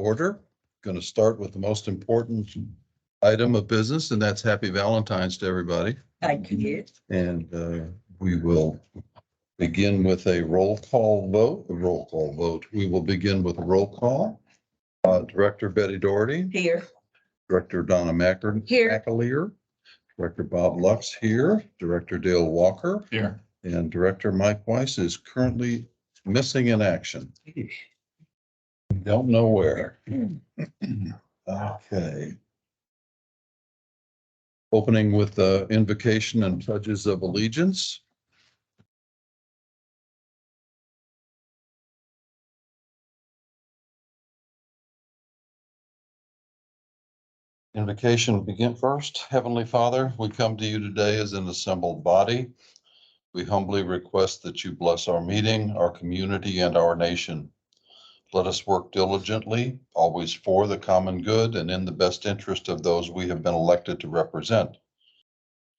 order. Going to start with the most important item of business, and that's Happy Valentine's to everybody. Thank you. And we will begin with a roll call vote. We will begin with a roll call. Director Betty Doherty, Here. Director Donna Here. McAleer, Director Bob Lux here, Director Dale Walker, Here. and Director Mike Weiss is currently missing in action. Don't know where. Okay. Opening with the invocation and pledges of allegiance. Invocation begin first. Heavenly Father, we come to you today as an assembled body. We humbly request that you bless our meeting, our community, and our nation. Let us work diligently, always for the common good and in the best interest of those we have been elected to represent.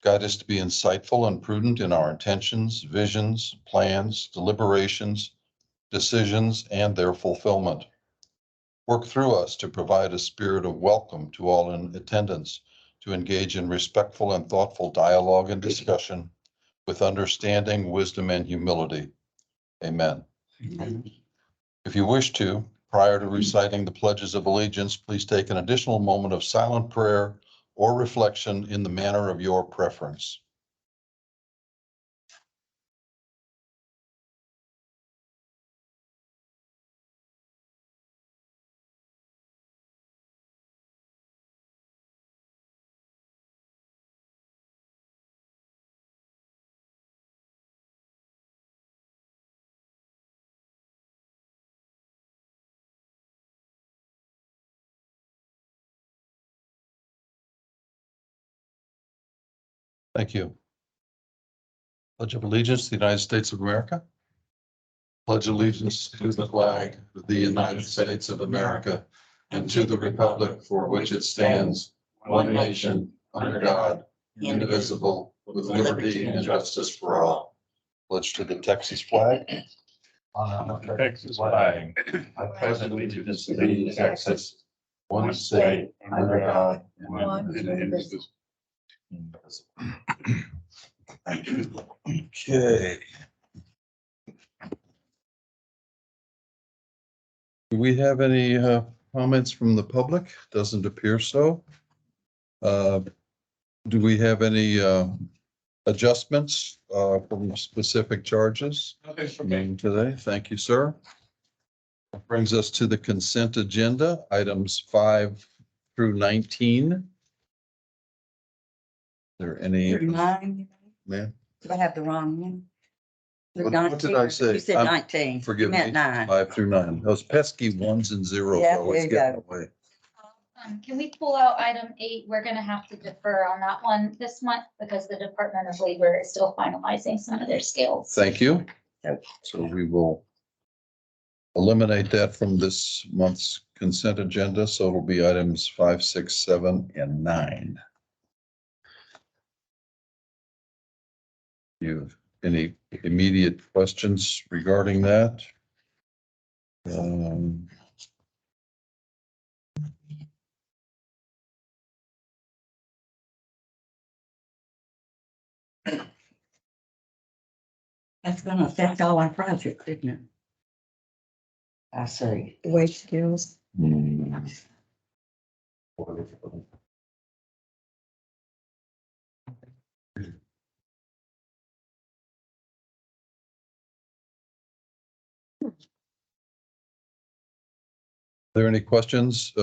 Guide us to be insightful and prudent in our intentions, visions, plans, deliberations, decisions, and their fulfillment. Work through us to provide a spirit of welcome to all in attendance, to engage in respectful and thoughtful dialogue and discussion with understanding, wisdom, and humility. Amen. If you wish to, prior to reciting the pledges of allegiance, please take an additional moment of silent prayer or reflection in the manner of your preference. Thank you. Pledge of allegiance to the United States of America. Pledge allegiance to the flag of the United States of America and to the republic for which it stands, one nation, under God, indivisible, with liberty and justice for all. Pledge to the Texas flag. On the Texas flag, I pledge allegiance to thee, Texas, one state, under God, and one indivisible. Okay. Do we have any comments from the public? Doesn't appear so. Do we have any adjustments from specific charges? Okay, for Name today. Thank you, sir. That brings us to the consent agenda, items 5 through 19. Is there any, Mine, ma'am? do I have the wrong one? What did I say? You said 19. Forgive You meant me. 9. 5 through 9. Those pesky ones and zeros Yeah, always there you get in go. the way. Can we pull out item 8? We're gonna have to defer on that one this month because the Department of Labor is still finalizing some of their scales. Thank you. Okay. So we will eliminate that from this month's consent agenda. So it'll be items 5, 6, 7, and 9. You have any immediate questions regarding that? That's gonna affect all our projects, isn't it? I see. Wage skills. Are there any questions,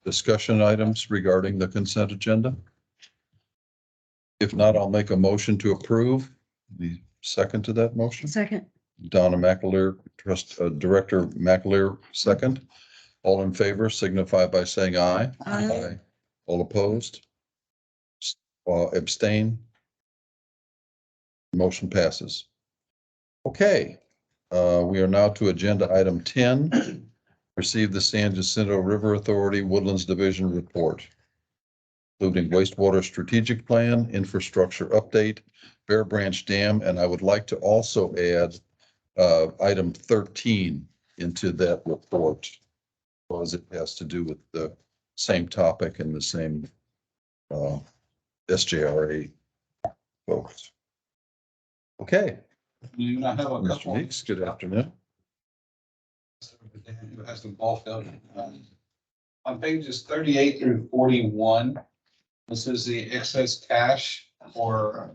discussion items regarding the consent agenda? If not, I'll make a motion to approve. The second to that motion, Second. Donna McAleer, Director McAleer, second. All in favor signify by saying aye. Aye. All opposed? Abstain? Motion passes. Okay, we are now to agenda item 10. Receive the San Jacinto River Authority Woodlands Division report, including wastewater strategic plan, infrastructure update, Bear Branch Dam, and I would like to also add item 13 into that report. because it has to do with the same topic and the same SJRA folks. Okay, You have a Mr. couple. Meeks, good afternoon. Who has the ball field. On pages 38 through 41, this is the excess cash or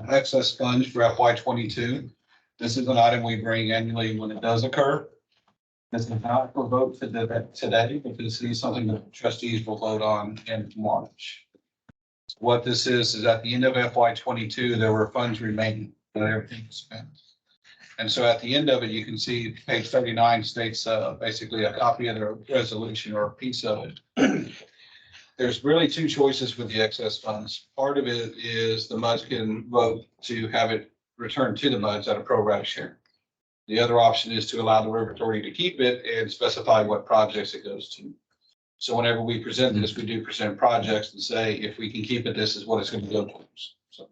excess funds for FY 22. This is an item we bring annually when it does occur. This is not for vote today, but this is something that trustees will vote on in March. What this is at the end of FY 22, there were funds remaining, but everything was spent. And so at the end of it, you can see page 39 states basically a copy of the resolution or a piece of it. There's really two choices with the excess funds. Part of it is the MUDs can vote to have it returned to the MUDs at a pro rata share. The other option is to allow the river authority to keep it and specify what projects it goes to. So whenever we present this, we do present projects and say, if we can keep it, this is what it's going to go towards. So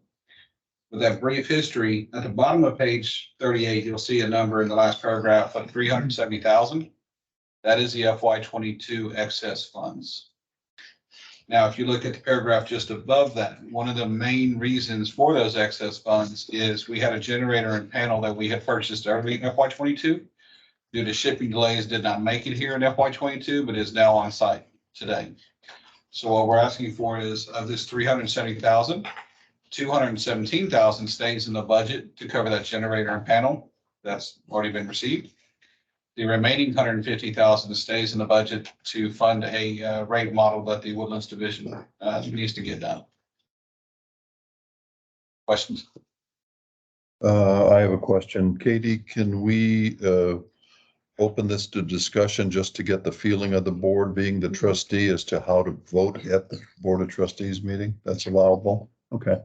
with that brief history, at the bottom of page 38, you'll see a number in the last paragraph of 370,000. That is the FY 22 excess funds. Now, if you look at the paragraph just above that, one of the main reasons for those excess funds is we had a generator and panel that we had purchased early in FY 22. Due to shipping delays, did not make it here in FY 22, but is now on site today. So what we're asking for is of this 370,000, 217,000 stays in the budget to cover that generator and panel. That's already been received. The remaining 150,000 stays in the budget to fund a rate model that the Woodlands Division needs to get done. Questions? I have a question. Katie, can we open this to discussion just to get the feeling of the board being the trustee as to how to vote at the Board of Trustees meeting? That's allowable? Okay.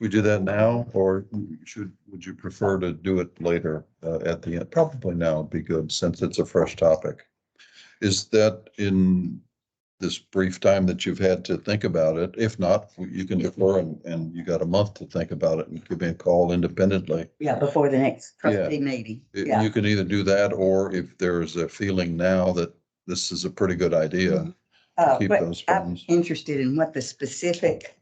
We do that now, or would you prefer to do it later at the end? Probably now would be good since it's a fresh topic. Is that in this brief time that you've had to think about it? If not, you can defer and you got a month to think about it and give me a call independently. Yeah, before the next trustee meeting. Yeah. You can either do that, or if there's a feeling now that this is a pretty good idea, keep But those I'm funds. interested in what the specific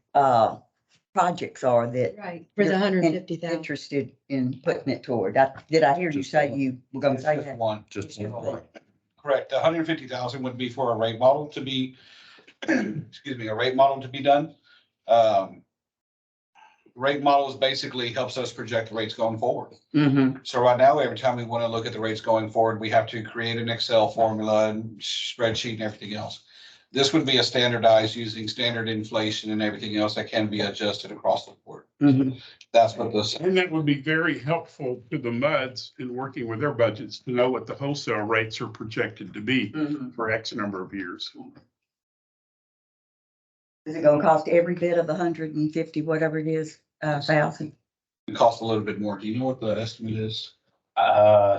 projects are that Right, for the you're 150,000. interested in putting it toward. Did I hear you Just say one. you were gonna say Just that? one. Just Correct. 150,000 would be for a rate model to be, excuse me, a rate model to be done. Rate models basically helps us project the rates going forward. Mm-hmm. So right now, every time we want to look at the rates going forward, we have to create an Excel formula and spreadsheet and everything else. This would be a standardized using standard inflation and everything else that can be adjusted across the board. Mm-hmm. That's what this, And that would be very helpful to the MUDs in working with their budgets to know what the wholesale rates are projected to be Mm-hmm. for X number of years. Is it gonna cost every bit of 150, whatever it is, thousand? it costs a little bit more. Do you know what the estimate is?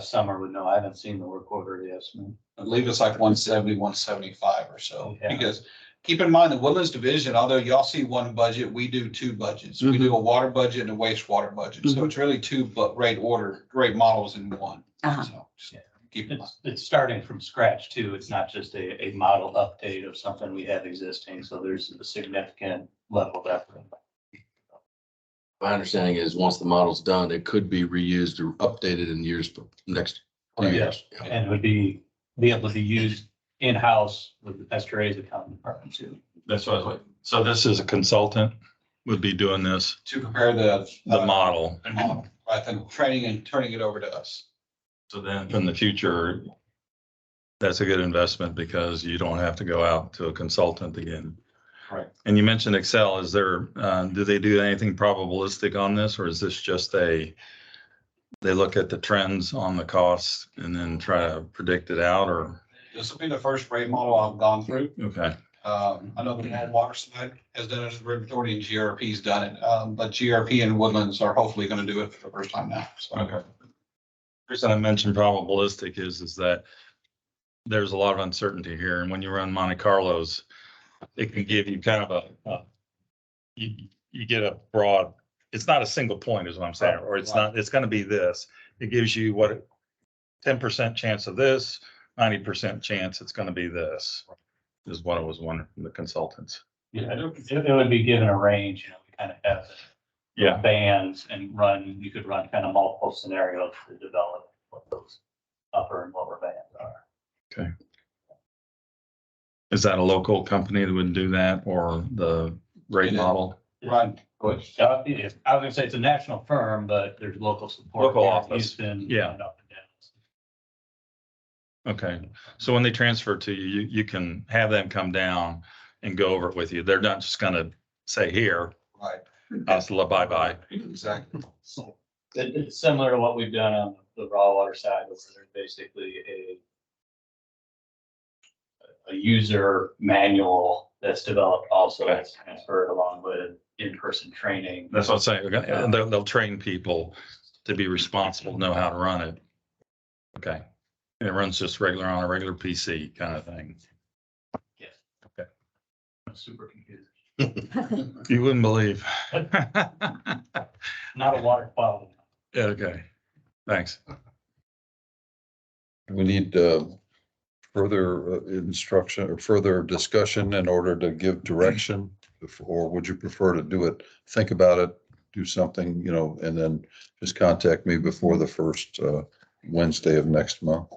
Summer would know. I haven't seen the work order estimate. I believe it's like 170, 175 or so, Yeah. because keep in mind the Woodlands Division, although y'all see one budget, we do two budgets. We do a water budget and a wastewater budget. So it's really two rate models in one. Uh-huh. So just keep in mind. It's starting from scratch too. It's not just a model update of something we have existing. So there's a significant level of effort. My understanding is once the model's done, it could be reused or updated in years, next few years. Yeah. And it would be able to be used in-house with the SRA's accounting department too. That's what I was like. So this is a consultant would be doing this, To compare the model. model, right, then training and turning it over to us. So then in the future, that's a good investment because you don't have to go out to a consultant again. Correct. And you mentioned Excel. Is there, do they do anything probabilistic on this, or is this just they look at the trends on the costs and then try to predict it out, or? This will be the first rate model I've gone through. Okay. I know the water side has done it, River Authority and GRP's done it, but GRP and Woodlands are hopefully going to do it for the first time now. So. Okay. The reason I mentioned probabilistic is that there's a lot of uncertainty here, and when you run Monte Carlos, it can give you kind of you get a broad, it's not a single point is what I'm saying, or it's not, it's gonna be this. It gives you 10% chance of this, 90% chance it's gonna be this, is what I was wondering from the consultants. Yeah, it would be given a range, you know, we kind of have Yeah, bands and you could run kind of multiple scenarios to develop what those upper and lower bands are. is that a local company that would do that or the rate It is. model? Run, Bush. I was gonna say it's a national firm, but there's local support. Local here in office. Houston, Yeah. and up and down. Okay, so when they transfer to you, you can have them come down and go over it with you. They're not just gonna say, here, Right, bye-bye. exactly. It's similar to what we've done on the raw water side, where there's basically a user manual that's developed also that's transferred along with in-person training. That's what I'm saying. And they'll train people to be responsible, know how to run it. Okay. And it runs just regular on a regular PC kind of thing. Super computer. You wouldn't believe. Not a water quality. Okay, thanks. We need further instruction or further discussion in order to give direction? Or would you prefer to do it, think about it, do something, you know, and then just contact me before the first Wednesday of next month?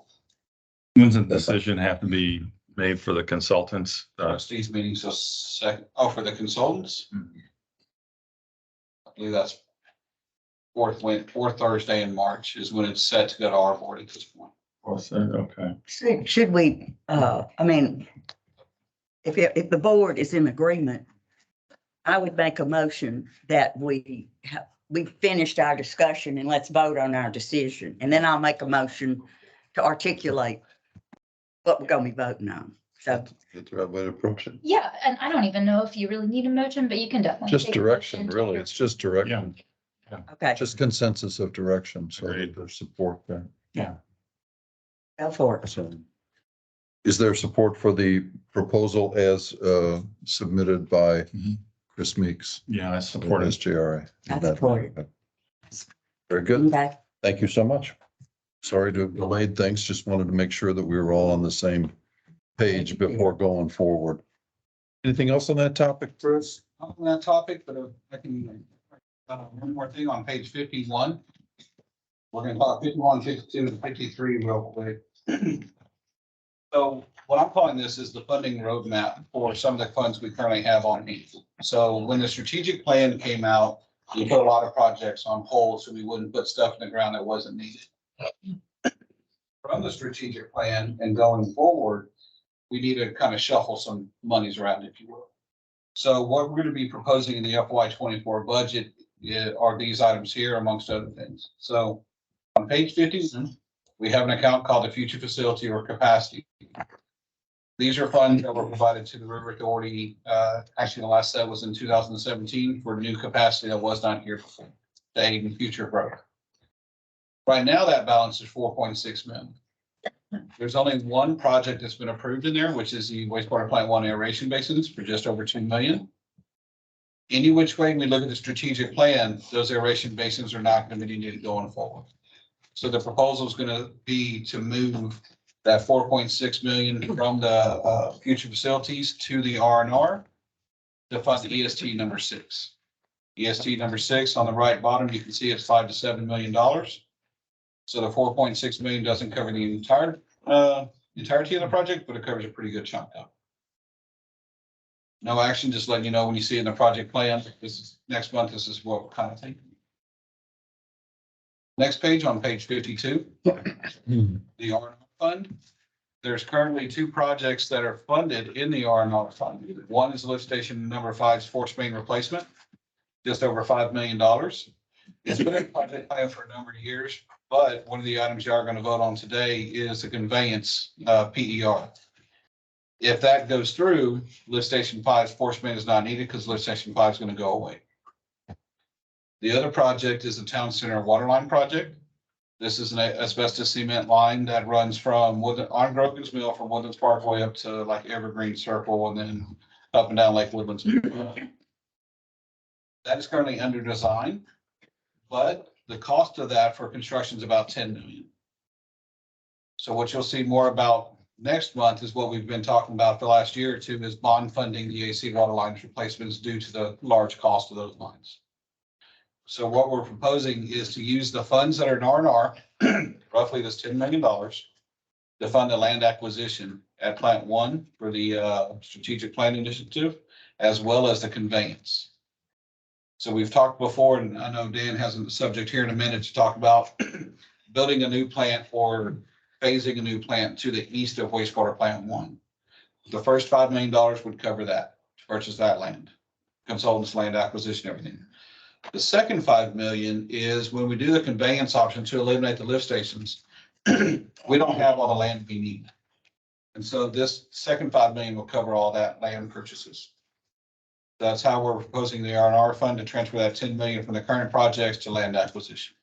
When's the decision have to be made for the consultants? Trustees meeting, so for the consultants. I believe that's fourth Thursday in March is when it's set to go to our board at this point. Okay. Should we, I mean, if the board is in agreement, I would make a motion that we finished our discussion and let's vote on our decision. And then I'll make a motion to articulate what we're gonna be voting on. So That's the right way to approach it. Yeah, and I don't even know if you really need a motion, but you can definitely. Just take a direction, motion. really. It's just direction, okay, just consensus of direction. So Agreed. there's support there. go for it. So is there support for the proposal as submitted by Mhm. Chris Meeks? Yeah, I support it. SJRA. I support it. Very good. Okay. Thank you so much. Sorry to have delayed things. Just wanted to make sure that we were all on the same page before going forward. Anything else on that topic, Chris? On that topic, but I can, one more thing on page 51. We're gonna talk 51, 52, and 53 real quick. So what I'm calling this is the funding roadmap for some of the funds we currently have on hand. So when the strategic plan came out, we put a lot of projects on hold so we wouldn't put stuff in the ground that wasn't needed. From the strategic plan and going forward, we need to kind of shuffle some monies around, if you will. So what we're going to be proposing in the FY24 budget are these items here amongst other things. So on page 51, we have an account called the future facility or capacity. These are funds that were provided to the River Authority. Actually, the last set was in 2017 for new capacity that was not here before, to aid in future growth. Right now, that balance is 4.6 million. There's only one project that's been approved in there, which is the wastewater plant 1 aeration basins for just over 2 million. Any which way we look at the strategic plan, those aeration basins are not going to be needed going forward. So the proposal is going to be to move that 4.6 million from the future facilities to the R&R to fund the EST number 6. EST number 6 on the right bottom, you can see it's $5 to $7 million. So the 4.6 million doesn't cover the entirety of the project, but it covers a pretty good chunk of it. No action, just letting you know when you see it in the project plan, this is next month, this is what we're kind of thinking. Next page on page 52, the R&R fund. There's currently 2 projects that are funded in the R&R fund. One is lift station number 5's force main replacement, just over $5 million. It's been a project plan for a number of years, but one of the items you are going to vote on today is the conveyance PER. If that goes through, lift station 5's force main is not needed because lift station 5 is going to go away. The other project is the town center water line project. This is an asbestos cement line that runs from on Grogan's Mill from Woodlands Parkway up to like Evergreen Circle and then up and down Lake Woodlands. That is currently under design, but the cost of that for construction is about 10 million. So what you'll see more about next month is what we've been talking about for the last year or two, is bond funding the AC water lines replacements due to the large cost of those lines. So what we're proposing is to use the funds that are in R&R, roughly this $10 million, to fund the land acquisition at Plant One for the strategic plan initiative, as well as the conveyance. So we've talked before, and I know Dan has a subject here in a minute to talk about building a new plant or phasing a new plant to the east of wastewater plant one. The first $5 million would cover that, to purchase that land, consultants, land acquisition, everything. The second 5 million is when we do the conveyance option to eliminate the lift stations, we don't have all the land we need. And so this second 5 million will cover all that land purchases. That's how we're proposing the R&R fund to transfer that 10 million from the current projects to land acquisition.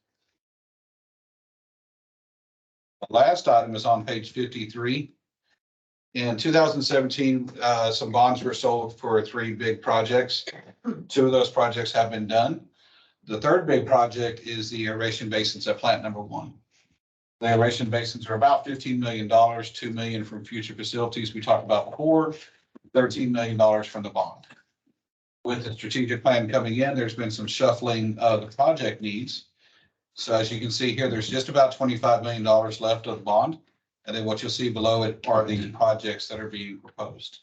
The last item is on page 53. In 2017, some bonds were sold for 3 big projects. 2 of those projects have been done. The third big project is the aeration basins at plant number 1. The aeration basins are about $15 million, $2 million from future facilities we talked about before, $13 million from the bond. With the strategic plan coming in, there's been some shuffling of the project needs. So as you can see here, there's just about $25 million left of the bond. And then what you'll see below it are the projects that are being proposed.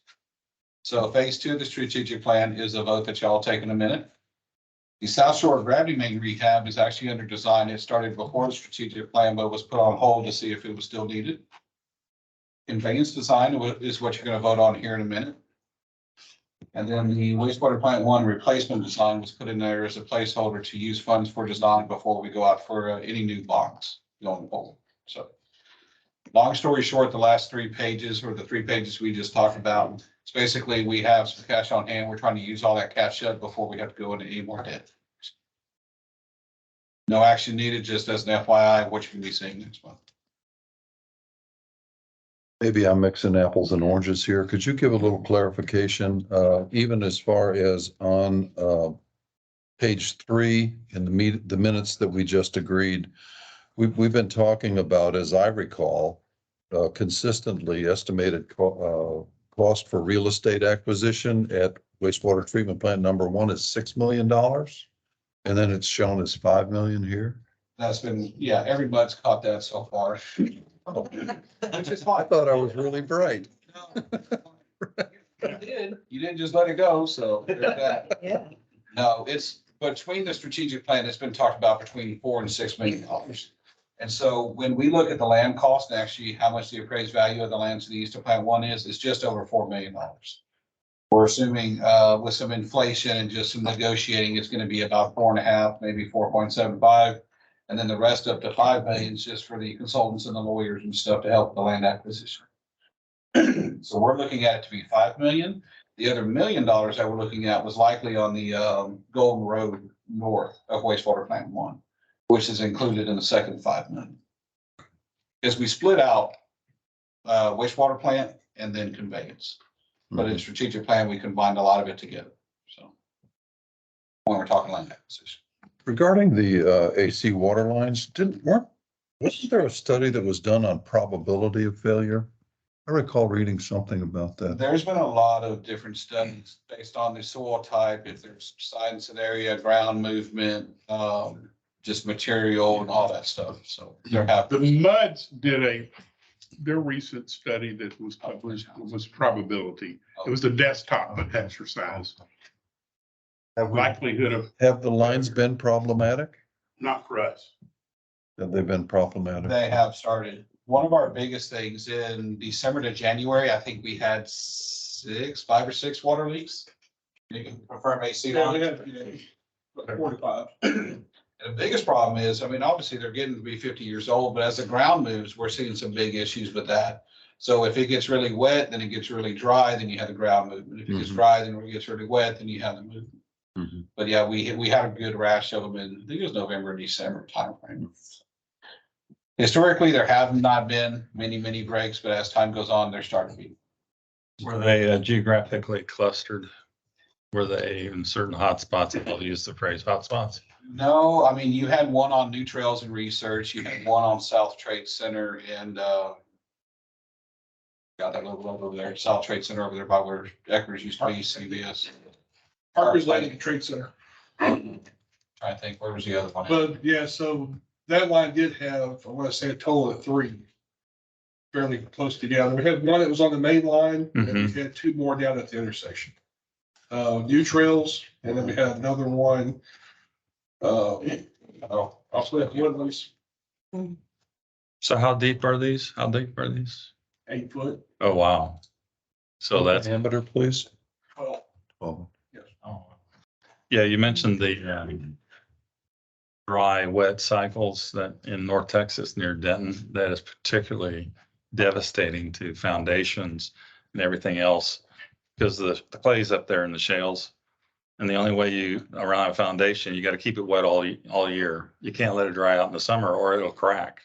So phase 2 of the strategic plan is a vote that y'all take in a minute. The South Shore Gravity Main rehab is actually under design. It started before the strategic plan, but was put on hold to see if it was still needed. Conveyance design is what you're going to vote on here in a minute. And then the wastewater plant 1 replacement design was put in there as a placeholder to use funds for design before we go out for any new bonds going forward. So long story short, the last 3 pages, or the 3 pages we just talked about, it's basically we have some cash on hand. We're trying to use all that cash up before we have to go into any more debt. No action needed, just as an FYI, what you can be seeing next month. Maybe I'm mixing apples and oranges here. Could you give a little clarification, even as far as on page 3 in the minutes that we just agreed? We've been talking about, as I recall, consistently estimated cost for real estate acquisition at wastewater treatment plant number 1 is $6 million. And then it's shown as 5 million here. That's been, yeah, everybody's caught that so far. Which is I fine. thought I was really bright. You didn't just let it go, so there's that. Yeah. No, it's between the strategic plan, it's been talked about between $4 and $6 million. And so when we look at the land cost and actually how much the appraised value of the land to the east of plant 1 is, it's just over $4 million. We're assuming with some inflation and just some negotiating, it's going to be about 4.5, maybe 4.75. And then the rest up to 5 million is just for the consultants and the lawyers and stuff to help the land acquisition. So we're looking at it to be 5 million. The other $1 million that we're looking at was likely on the Golden Road north of wastewater plant 1, which is included in the second 5 million. As we split out wastewater plant and then conveyance, but in strategic plan, we combined a lot of it together. So when we're talking land acquisition. Regarding the AC water lines, wasn't there a study that was done on probability of failure? I recall reading something about that. There's been a lot of different studies based on the soil type, if there's science in area, ground movement, just material and all that stuff. So there have. The MUDs did their recent study that was published was probability. It was a desktop exercise. Likelihood of, Have the lines been problematic? not for us. Have they been problematic? They have started. One of our biggest things in December to January, I think we had 5 or 6 water leaks. You can confirm AC. Yeah, we had 4 to 5. And the biggest problem is, I mean, obviously they're getting to be 50 years old, but as the ground moves, we're seeing some big issues with that. So if it gets really wet, then it gets really dry, then you have the ground movement. If it gets dry, then it gets really wet, then you have the movement. But yeah, we had a good rash of them in, I think it was November, December timeframe. Historically, there have not been many breaks, but as time goes on, they're starting to be. Were they geographically clustered? Were they in certain hotspots? I'll use the phrase hotspots. No, I mean, you had one on New Trails and Research, you had one on South Trade Center and Got that little over there, South Trade Center over there by where Eckers used to be, CVS. Parker's Landing Trade Center. Trying to think, where was the other one? But yeah, so that line did have, I want to say a total of 3 fairly close together. We had one that was on the main line, and we had 2 more down at the intersection. New Trails, and then we had another one. Off of Woodlands, So how deep are these? How deep are these? 8 foot. Oh, wow. So that's, Diameter, please. Well, Oh, oh. Yeah, you mentioned the dry, wet cycles that in North Texas near Denton, that is particularly devastating to foundations and everything else. Because the clay's up there in the shales. And the only way you, around a foundation, you got to keep it wet all year. You can't let it dry out in the summer or it'll crack.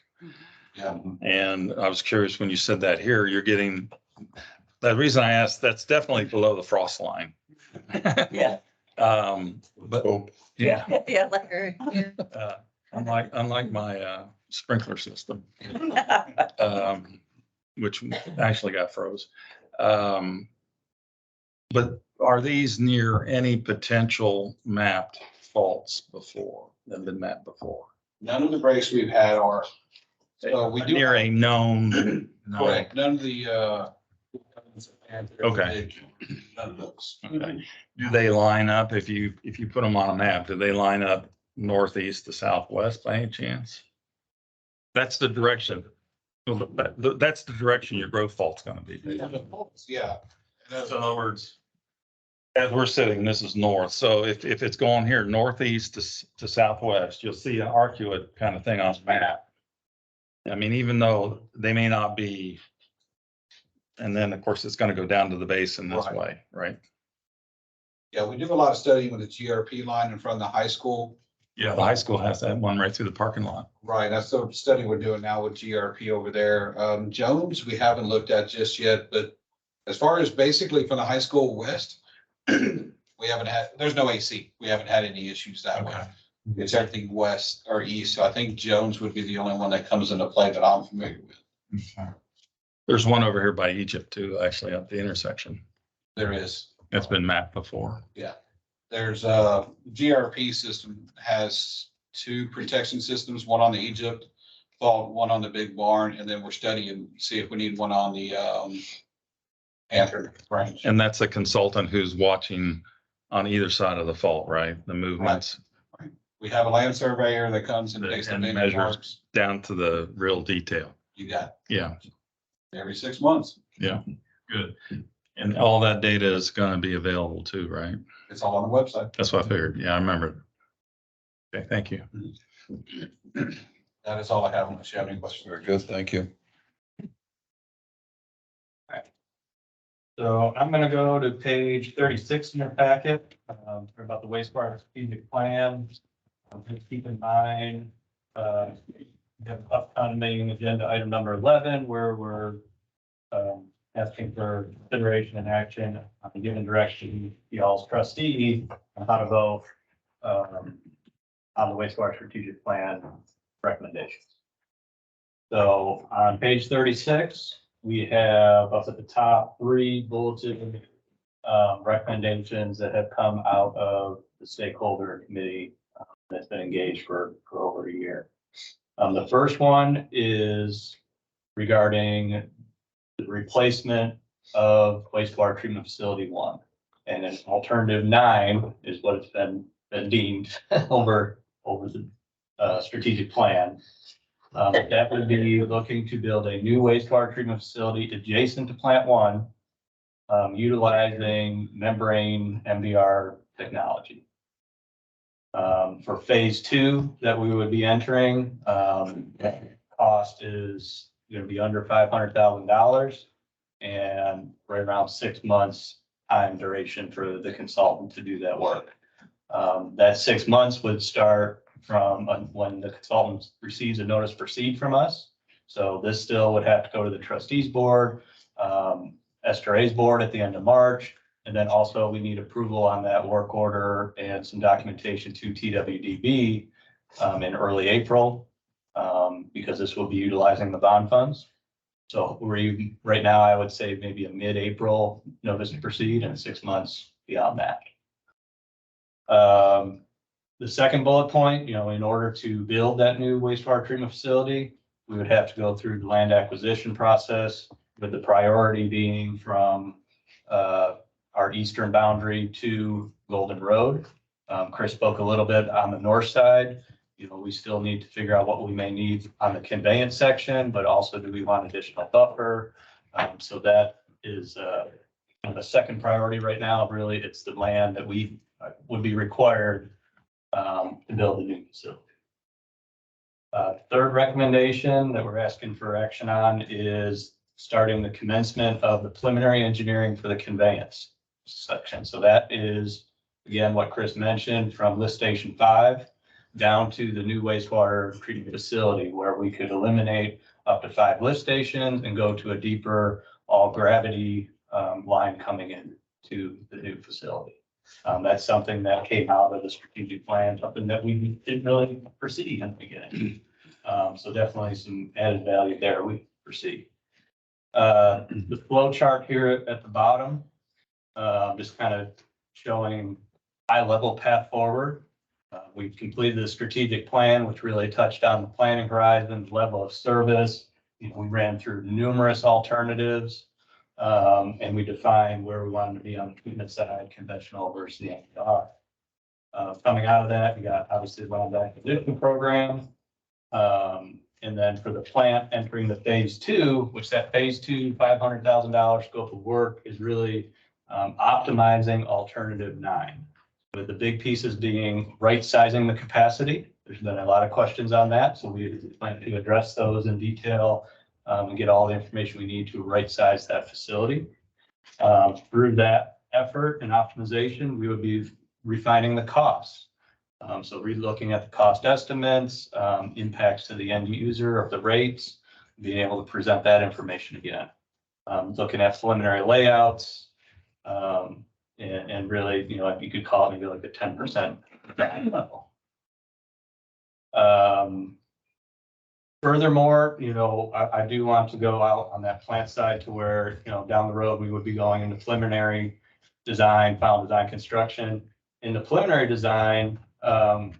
Yeah, And I was curious when you said that here, you're getting, the reason I asked, that's definitely below the frost line. Yeah. But yeah, Yeah, Larry. unlike my sprinkler system, which actually got froze. But are these near any potential mapped faults before, that have been mapped before? none of the breaks we've had are, so we do. Near a known. Correct, none of the, Okay. None of those. Okay. Do they line up, if you put them on a map, do they line up northeast to southwest by any chance? That's the direction. Well, that's the direction your growth fault's gonna be. Yeah. So in other words, as we're sitting, this is north. So if it's going here northeast to southwest, you'll see an arcuate kind of thing on the map. I mean, even though they may not be, and then of course it's gonna go down to the basin this Right. way, right? Yeah, we do a lot of studying with the GRP line in front of the high school. Yeah, the high school has that one right through the parking lot. Right, that's the study we're doing now with GRP over there. Jones, we haven't looked at just yet, but as far as basically from the high school west, we haven't had, there's no AC. We haven't had any issues that way. It's everything west or east. So I think Jones would be the only one that comes into play that I'm familiar with. There's one over here by Egypt too, actually at the intersection. There is. It's been mapped before. There's GRP system has 2 protection systems, one on the Egypt fault, one on the Big Barn, and then we're studying, see if we need one on the Panther Range. And that's a consultant who's watching on either side of the fault, right? The movements We have a land surveyor that comes and takes the and main measures marks. down to the real detail. You got Yeah, every 6 months. yeah, good. And all that data is gonna be available too, right? It's all on the website. That's what I figured. Yeah, I remember. Okay, thank you. That is all I have unless you have any questions. very good, thank you. So I'm gonna go to page 36 in your packet, for about the wastewater strategic plan. Just keep in mind, we have upcoming agenda item number 11, where we're asking for consideration and action on giving direction to y'all's trustee on how to vote on the wastewater strategic plan recommendations. So on page 36, we have up at the top 3 bulleted recommendations that have come out of the stakeholder committee that's been engaged for over a year. The first one is regarding the replacement of wastewater treatment facility 1. And an alternative 9 is what it's been deemed over the strategic plan. That would be looking to build a new wastewater treatment facility adjacent to plant 1, utilizing membrane MBR technology. For phase 2 that we would be entering, cost is going to be under $500,000 and right around 6 months time duration for the consultant to do that work. That 6 months would start from when the consultant receives a notice to proceed from us. So this still would have to go to the trustees board, SRA's board at the end of March. And then also we need approval on that work order and some documentation to TWDB in early April, because this will be utilizing the bond funds. So right now, I would say maybe a mid-April notice to proceed and 6 months beyond that. The second bullet point, in order to build that new wastewater treatment facility, we would have to go through the land acquisition process, with the priority being from our eastern boundary to Golden Road. Chris spoke a little bit on the north side. We still need to figure out what we may need on the conveyance section, but also do we want additional buffer? So that is the second priority right now. Really, it's the land that we would be required to build a new facility. Third recommendation that we're asking for action on is starting the commencement of the preliminary engineering for the conveyance section. So that is, again, what Chris mentioned, from lift station 5 down to the new wastewater treatment facility, where we could eliminate up to 5 lift stations and go to a deeper all gravity line coming in to the new facility. That's something that came out of the strategic plan, something that we didn't really foresee in the beginning. So definitely some added value there we foresee. The flow chart here at the bottom, just kind of showing high level path forward. We've completed the strategic plan, which really touched on the planning horizon, level of service. We ran through numerous alternatives, and we defined where we wanted to be on the treatment side, conventional versus the NPR. Coming out of that, we got obviously the land acquisition program. And then for the plant entering the phase 2, which that phase 2, $500,000 scope of work is really optimizing alternative 9. With the big pieces being right sizing the capacity. There's been a lot of questions on that, so we plan to address those in detail and get all the information we need to right size that facility. Through that effort and optimization, we would be refining the costs. So re-looking at the cost estimates, impacts to the end user of the rates, being able to present that information again. Looking at preliminary layouts, and really, you could call it maybe like the 10% level. Furthermore, I do want to go out on that plant side to where, down the road, we would be going into preliminary design, final design construction. In the preliminary design, and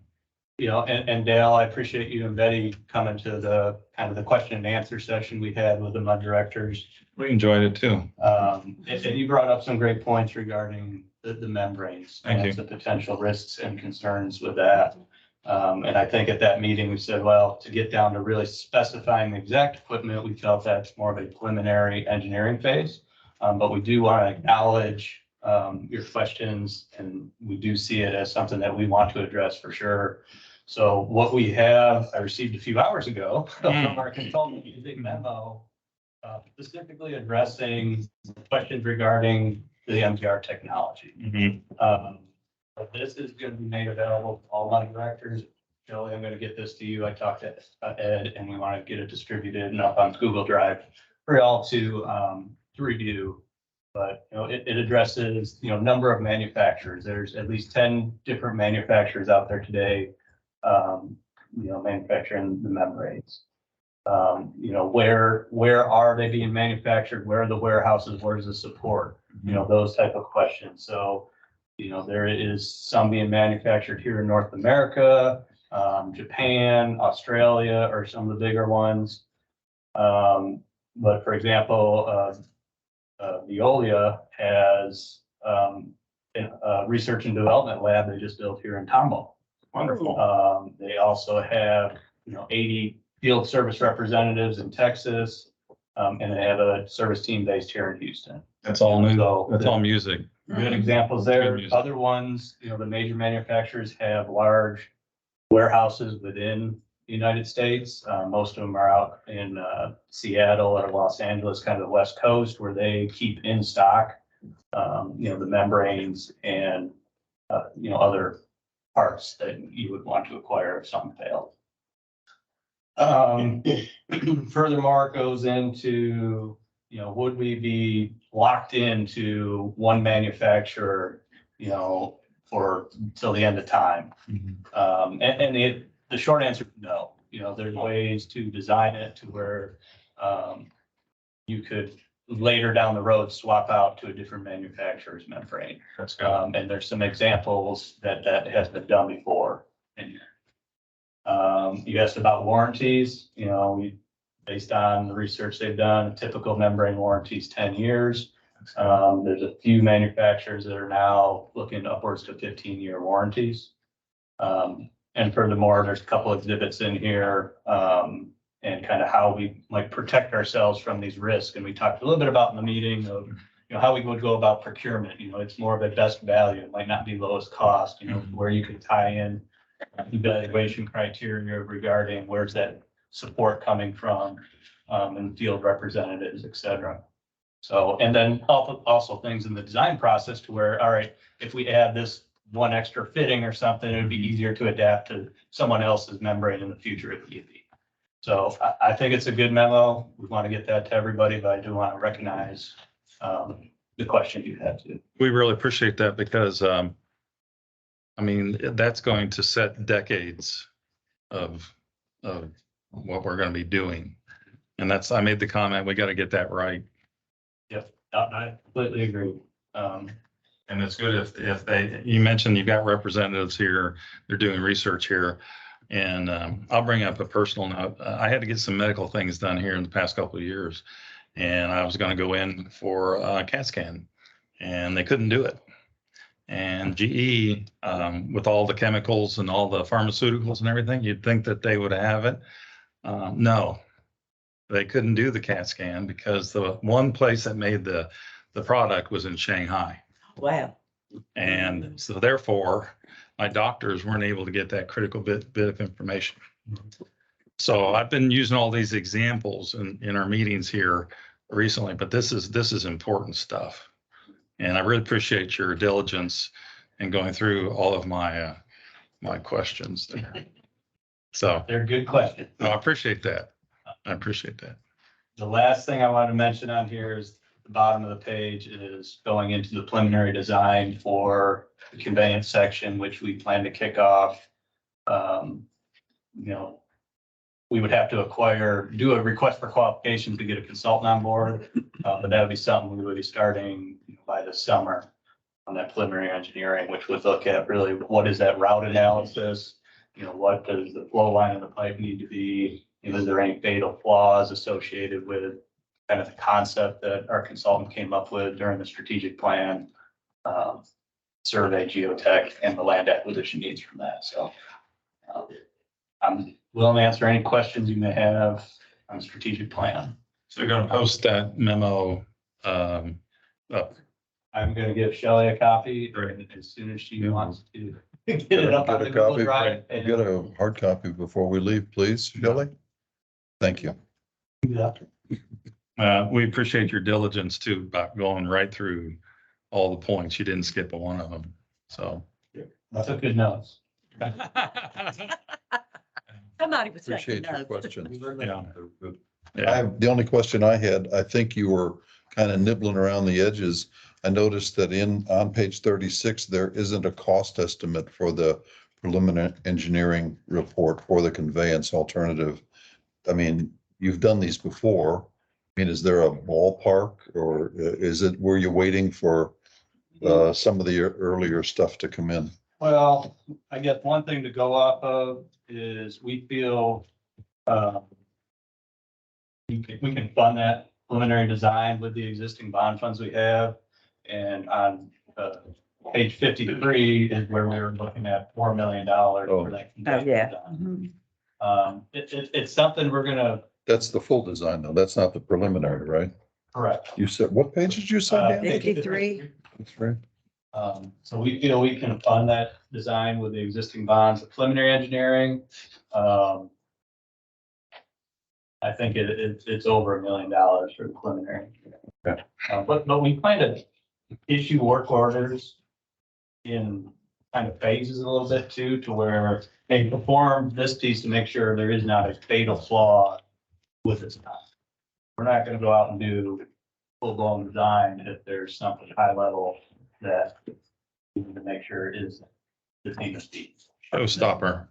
Dale, I appreciate you and Betty coming to the kind of the question and answer session we had with the MUD directors. We enjoyed it too. And you brought up some great points regarding the membranes Thank and you. the potential risks and concerns with that. And I think at that meeting, we said, well, to get down to really specifying the exact equipment, we felt that's more of a preliminary engineering phase. But we do want to acknowledge your questions, and we do see it as something that we want to address for sure. So what we have, I received a few hours ago from our consultant, a big memo, specifically addressing questions regarding the MTR technology. But this is going to be made available to all my directors. Joey, I'm going to get this to you. I talked to Ed, and we want to get it distributed and up on Google Drive for y'all to review. But it addresses number of manufacturers. There's at least 10 different manufacturers out there today, manufacturing the membranes. Where are they being manufactured? Where are the warehouses? Where's the support? Those type of questions. So, there is some being manufactured here in North America, Japan, Australia, or some of the bigger ones. But for example, Veolia has a research and development lab they just built here in Tomball. Wonderful. They also have 80 field service representatives in Texas, and they have a service team based here in Houston. That's all new. So That's all music. good examples there. Good music. Other ones, the major manufacturers have large warehouses within the United States. Most of them are out in Seattle or Los Angeles, kind of the West Coast, where they keep in stock, the membranes and, other parts that you would want to acquire if something failed. Furthermore, it goes into, would we be locked into one manufacturer, for till the end of time? And the short answer, no. There's ways to design it to where you could later down the road swap out to a different manufacturer's membrane. That's good. And there's some examples that has been done before in here. You asked about warranties, you know, based on the research they've done, a typical membrane warranty is 10 years. There's a few manufacturers that are now looking upwards to 15-year warranties. And furthermore, there's a couple exhibits in here, and kind of how we might protect ourselves from these risks. And we talked a little bit about in the meeting of, you know, how we would go about procurement. You know, it's more of a best value. It might not be lowest cost, you know, where you could tie in evaluation criteria regarding where's that support coming from, and field representatives, et cetera. So, and then also things in the design process to where, all right, if we add this one extra fitting or something, it would be easier to adapt to someone else's membrane in the future if need be. So I think it's a good memo. We want to get that to everybody, but I do want to recognize the question you had too. We really appreciate that because, I mean, that's going to set decades of what we're going to be doing. And that's, I made the comment, we got to get that right. Yep, I completely agree. And it's good if they, you mentioned you've got representatives here, they're doing research here. And I'll bring up a personal note. I had to get some medical things done here in the past couple of years. And I was going to go in for a CAT scan and they couldn't do it. And GE, with all the chemicals and all the pharmaceuticals and everything, you'd think that they would have it. No, they couldn't do the CAT scan because the one place that made the product was in Shanghai. Wow. And so therefore, my doctors weren't able to get that critical bit of information. So I've been using all these examples in our meetings here recently, but this is important stuff. And I really appreciate your diligence in going through all of my questions there. So They're good questions. no, I appreciate that. I appreciate that. The last thing I want to mention on here is the bottom of the page is going into the preliminary design for the conveyance section, which we plan to kick off. You know, we would have to do a request for qualification to get a consultant on board. But that would be something we would be starting by the summer on that preliminary engineering, which would look at really what is that route analysis? You know, what does the flow line of the pipe need to be? You know, is there any fatal flaws associated with kind of the concept that our consultant came up with during the strategic plan, survey, geotech, and the land acquisition needs from that. So I'm willing to answer any questions you may have on the strategic plan. So you're going to post that memo up. I'm going to give Shelley a copy as soon as she wants to get it up on Get the a Google copy, Drive. get a hard copy before we leave, please, Shelley. Thank you. Yeah. We appreciate your diligence too, about going right through all the points. You didn't skip one of them. So. I took good notes. Somebody was taking Appreciate your notes. questions. Yeah. I, the only question I had, I think you were kind of nibbling around the edges. I noticed that on page 36, there isn't a cost estimate for the preliminary engineering report for the conveyance alternative. I mean, you've done these before. I mean, is there a ballpark or were you waiting for some of the earlier stuff to come in? Well, I guess one thing to go off of is we feel we can fund that preliminary design with the existing bond funds we have. And on page 53 is where we were looking at $4 million for that. Oh, yeah. design. Mhm. It's something we're gonna. That's the full design though. That's not the preliminary, right? Correct. You said, what page did you say? Dan? 53. That's right. So we feel we can fund that design with the existing bonds, the preliminary engineering. I think it's over $1 million for the preliminary. Okay. But we plan to issue work orders in kind of phases a little bit too, to where they perform this piece to make sure there is not a fatal flaw with this. We're not gonna go out and do full-blown design if there's something high level that we need to make sure it is the thing of speed. Showstopper.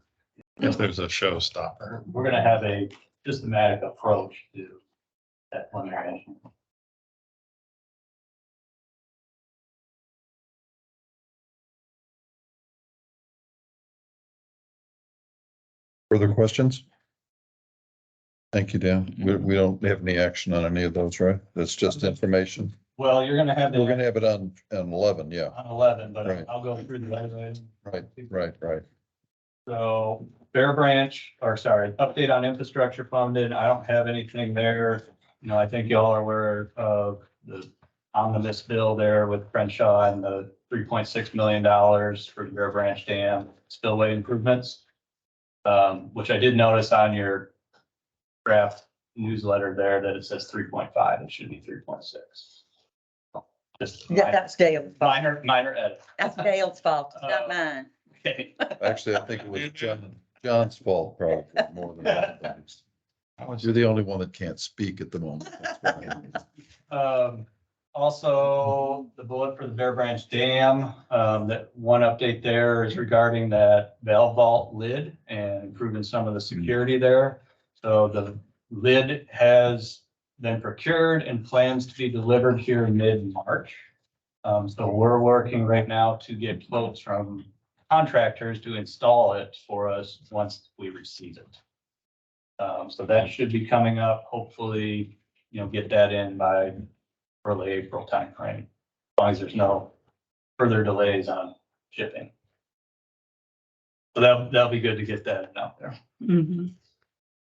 If there's a showstopper. We're gonna have a systematic approach to that preliminary. Further questions? Thank you, Dan. We don't have any action on any of those, right? That's just information. Well, you're gonna have We're gonna the have it on 11, yeah. on 11, but Right. I'll go through the item. Right. So Bear Branch, or sorry, update on infrastructure funded. I don't have anything there. You know, I think y'all are aware of the omnibus bill there with Crenshaw and the $3.6 million for the Bear Branch Dam spillway improvements. Which I did notice on your draft newsletter there that it says 3.5. It should be 3.6. Just Yeah, that's Dale's fault. minor edit. That's Dale's fault, it's not mine. Okay. Actually, I think it was John's fault probably more than anything. You're the only one that can't speak at the moment. That's why. Also, the bullet for the Bear Branch Dam, that one update there is regarding that valve vault lid and improving some of the security there. So the lid has been procured and plans to be delivered here in mid-March. So we're working right now to get quotes from contractors to install it for us once we receive it. So that should be coming up, hopefully, get that in by early April timeframe, as long as there's no further delays on shipping. So that'll be good to get that out there. Mhm.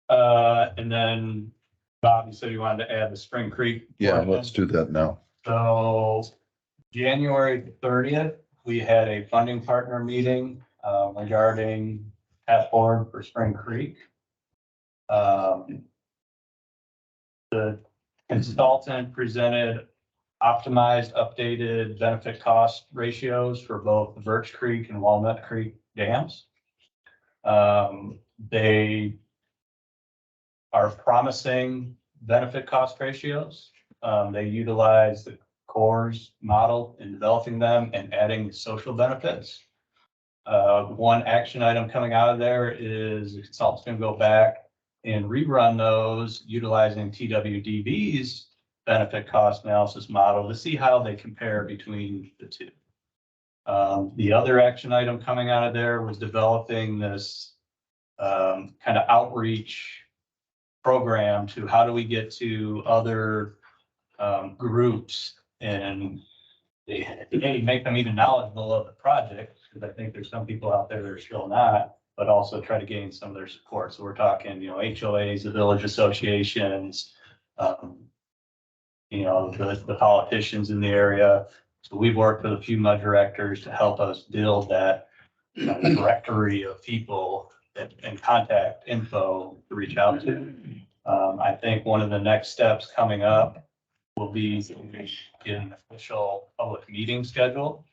And then Bob, you said you wanted to add the Spring Creek. Yeah, portion. let's do that now. So January 30th, we had a funding partner meeting regarding path forward for Spring Creek. The consultant presented optimized, updated benefit cost ratios for both the Birch Creek and Walnut Creek dams. They are promising benefit cost ratios. They utilize the CORS model in developing them and adding social benefits. One action item coming out of there is the consultant's gonna go back and rerun those utilizing TWDB's benefit cost analysis model to see how they compare between the two. The other action item coming out of there was developing this kind of outreach program to how do we get to other groups and they make them even knowledgeable of the project, because I think there's some people out there that are still not, but also try to gain some of their support. So we're talking, HOAs, the village associations, the politicians in the area. So we've worked with a few MUD directors to help us build that directory of people and contact info to reach out to. I think one of the next steps coming up will be to get an official public meeting scheduled.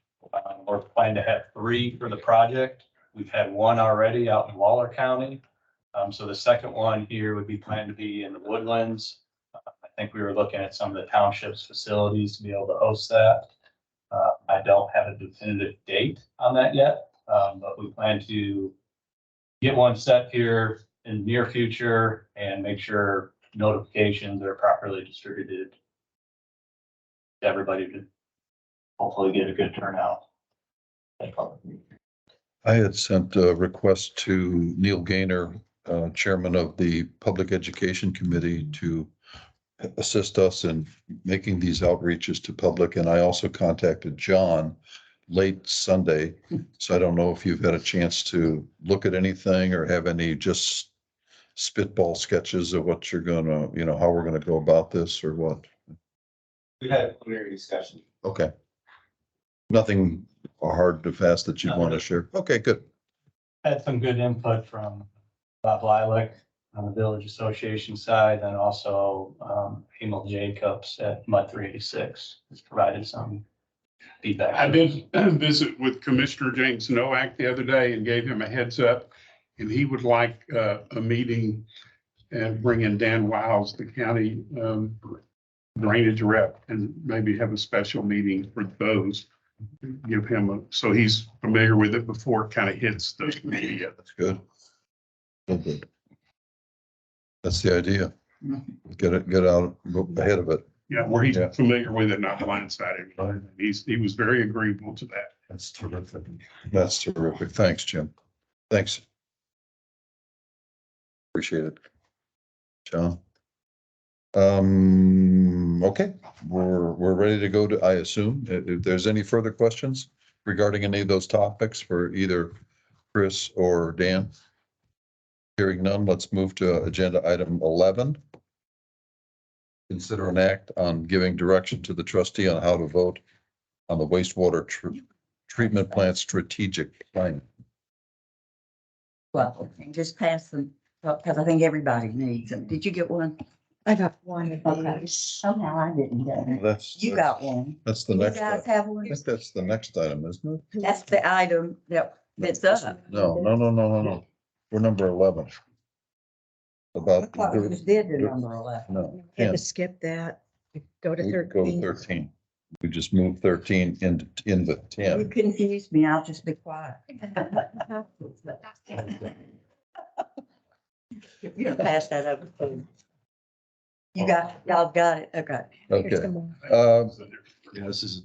We're planning to have 3 for the project. We've had 1 already out in Waller County. So the second one here would be planned to be in the Woodlands. I think we were looking at some of the township's facilities to be able to host that. I don't have a definitive date on that yet, but we plan to get one set here in the near future and make sure notifications are properly distributed to everybody to hopefully get a good turnout. I had sent a request to Neil Gaynor, Chairman of the Public Education Committee, to assist us in making these outreaches to public. And I also contacted John late Sunday. So I don't know if you've had a chance to look at anything or have any just spitball sketches of what you're gonna, how we're gonna go about this or what. We had a preliminary discussion. Okay. Nothing hard to fast that you'd want to share. Okay, good. Had some good input from Bob Lilac on the Village Association side, and also Emil Jacobs at MUD 386 has provided some feedback. I did visit with Commissioner James Nowak the other day and gave him a heads up. And he would like a meeting and bring in Dan Wiles, the county drainage rep, and maybe have a special meeting for those. Give him so he's familiar with it before it kind of hits the media. That's good. Good. That's the idea. get out ahead of it. Yeah, where he's Yeah. familiar with it, not blindsided. He was very agreeable to that. That's terrific. That's terrific. Thanks, Jim. Thanks. Appreciate it. John. Okay, we're ready to go to, I assume, if there's any further questions regarding any of those topics for either Chris or Dan. Hearing none, let's move to agenda item 11. Consider an act on giving direction to the trustee on how to vote on the wastewater treatment plant strategic plan. Well, just pass them, because I think everybody needs them. Did you get one? I got one of Okay. these. Somehow I didn't get it. That's. You got one. That's the You next. guys item. have I one? think that's the next item, isn't it? That's the item that's up. No. We're number 11. I About. thought we just did the number 11. No, Had 10. to skip that. Go to We go to 13. 13. We just moved 13 into You 10. confused me. I'll just be quiet. You're gonna pass that over to. Y'all got it? Okay. Here's Okay. some more. Yeah, this is,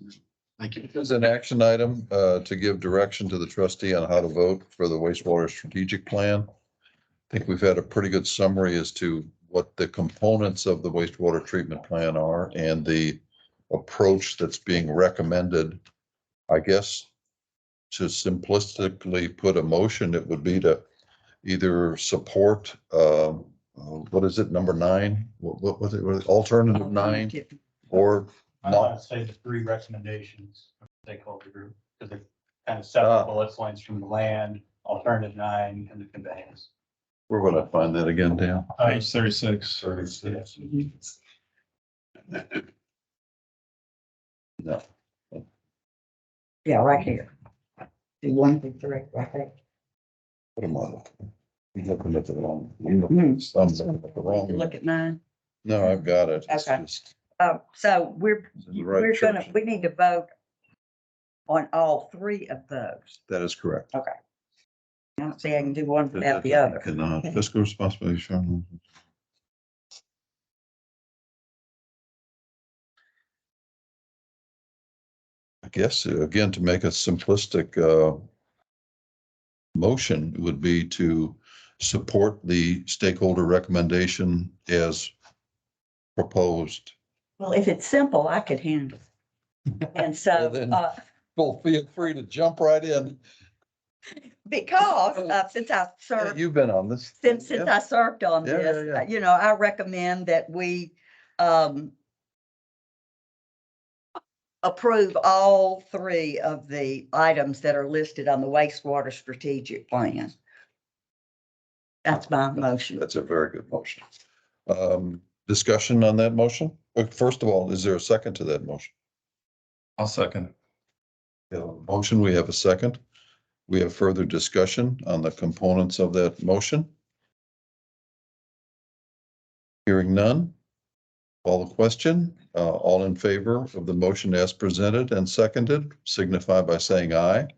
thank you. This is an action item to give direction to the trustee on how to vote for the wastewater strategic plan. I think we've had a pretty good summary as to what the components of the wastewater treatment plan are and the approach that's being recommended. I guess to simplistically put a motion, it would be to either support, what is it, number 9? What was it, alternative 9, or I not? want to say the 3 recommendations from the stakeholder group, because they're kind of separate bullet points from the land, alternative 9, and the conveyance. Where would I find that again, Dan? Page 36. No. Yeah, right here. Do 1 through 3, right there. What am I looking? I'm looking at the wrong. Hmm. I'm looking at the wrong. Look at mine. No, I've got it. It's Okay. just- So we're it's in the right we're gonna, church. we need to vote on all 3 of those. That is correct. I don't see I can do one without the other. Cannot fiscal responsibility shown. I guess, again, to make a simplistic, motion would be to support the stakeholder recommendation as proposed. Well, if it's simple, I could handle it. And so, Well, then- Well, feel free to jump right in. because, since I served You've been on this. since I served on Yeah, this, yeah. you know, I recommend that we approve all 3 of the items that are listed on the wastewater strategic plan. That's my motion. That's a very good motion. Discussion on that motion? First of all, is there a second to that motion? I'll second. We have a motion, we have a second. We have further discussion on the components of that motion. Hearing none. Call the question. All in favor of the motion as presented and seconded, signify by saying aye.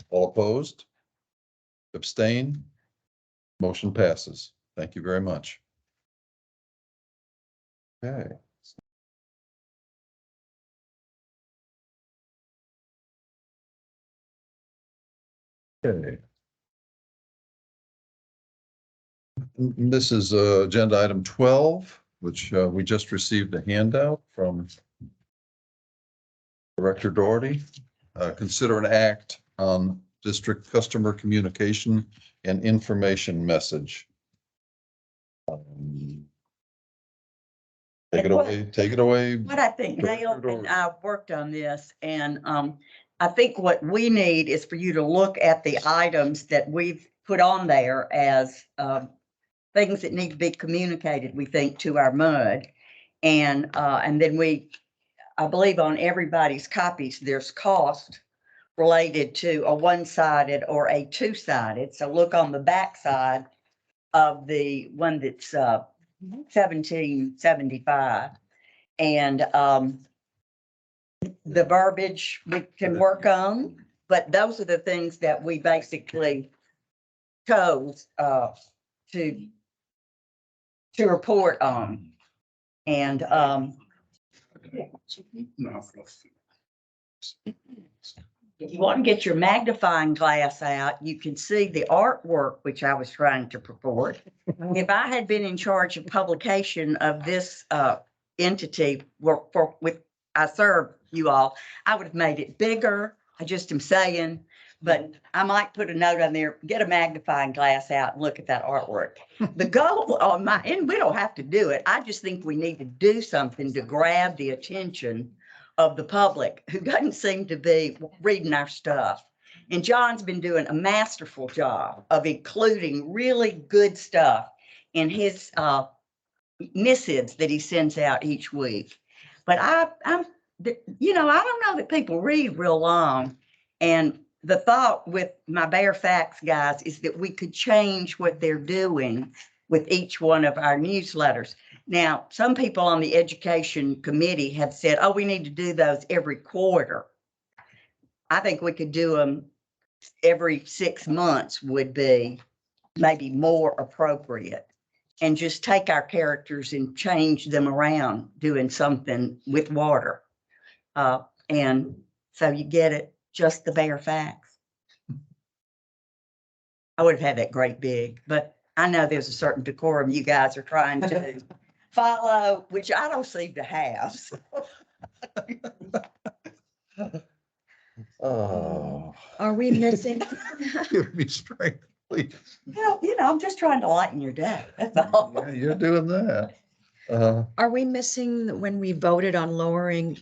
All opposed? Abstain? Motion passes. Thank you very much. Okay. Okay. This is agenda item 12, which we just received a handout from Director Doherty. Consider an act on district customer communication and information message. Take it away. What I think, Director Dale and Doherty. I worked on this, and I think what we need is for you to look at the items that we've put on there as things that need to be communicated, we think, to our MUD. And then I believe on everybody's copies, there's cost related to a one-sided or a two-sided. So look on the back side of the one that's 1775. And the verbiage we can work on, but those are the things that we basically chose to to report on. And, No. if you want to get your magnifying glass out, you can see the artwork which I was trying to purport. If I had been in charge of publication of this entity I serve you all, I would have made it bigger. I just am saying, but I might put a note on there, get a magnifying glass out and look at that artwork. The goal on and we don't have to do it. I just think we need to do something to grab the attention of the public who doesn't seem to be reading our stuff. And John's been doing a masterful job of including really good stuff in his missives that he sends out each week. But I don't know that people read real long. And the thought with my Bare Facts guys is that we could change what they're doing with each one of our newsletters. Now, some people on the education committee have said, oh, we need to do those every quarter. I think we could do them every 6 months would be maybe more appropriate. And just take our characters and change them around doing something with water. And so you get it, just the bare facts. I would have had that great big, but I know there's a certain decorum you guys are trying to follow, which I don't seem to have. Oh, Are we missing? give me strength, please. Well, I'm just trying to lighten your day. That's all. Yeah, you're doing that. Are we missing when we voted on lowering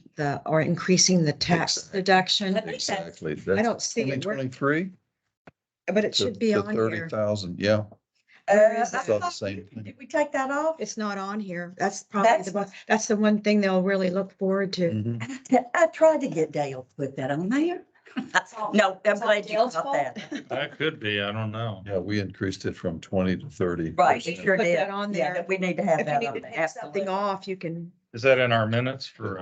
or increasing the tax Exactly. deduction? Exactly. I don't see it. 2023. But it should be on here. 30,000, yeah. I It's all the thought same thing. Did we take that off? It's not on here. That's probably That's- that's the one thing they'll really look forward to. Mhm. I tried to get Dale to put that on there. No, I'm glad you Dale's caught fault. that. That could be, I don't know. Yeah, we increased it from 20 to 30. Right, you sure Put did. that on Yeah, there. that we need to have If you that need on to there. take something Absolutely. off, you can, Is that in our minutes for?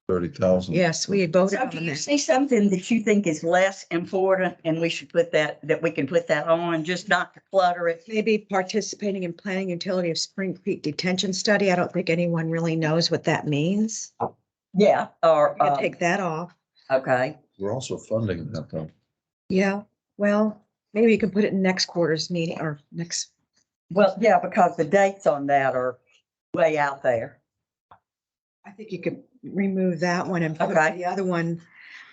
30,000. yes, we voted So on do you that. see something that you think is less important and we should put that we can put that on, just not to clutter it? Maybe participating in planning utility of Spring Creek detention study. I don't think anyone really knows what that means. Yeah, or, You can take that off. okay. We're also funding that though. Yeah, well, maybe you can put it in next quarter's meeting or next. Well, yeah, because the dates on that are way out there. I think you could remove that one and put Okay. the other one,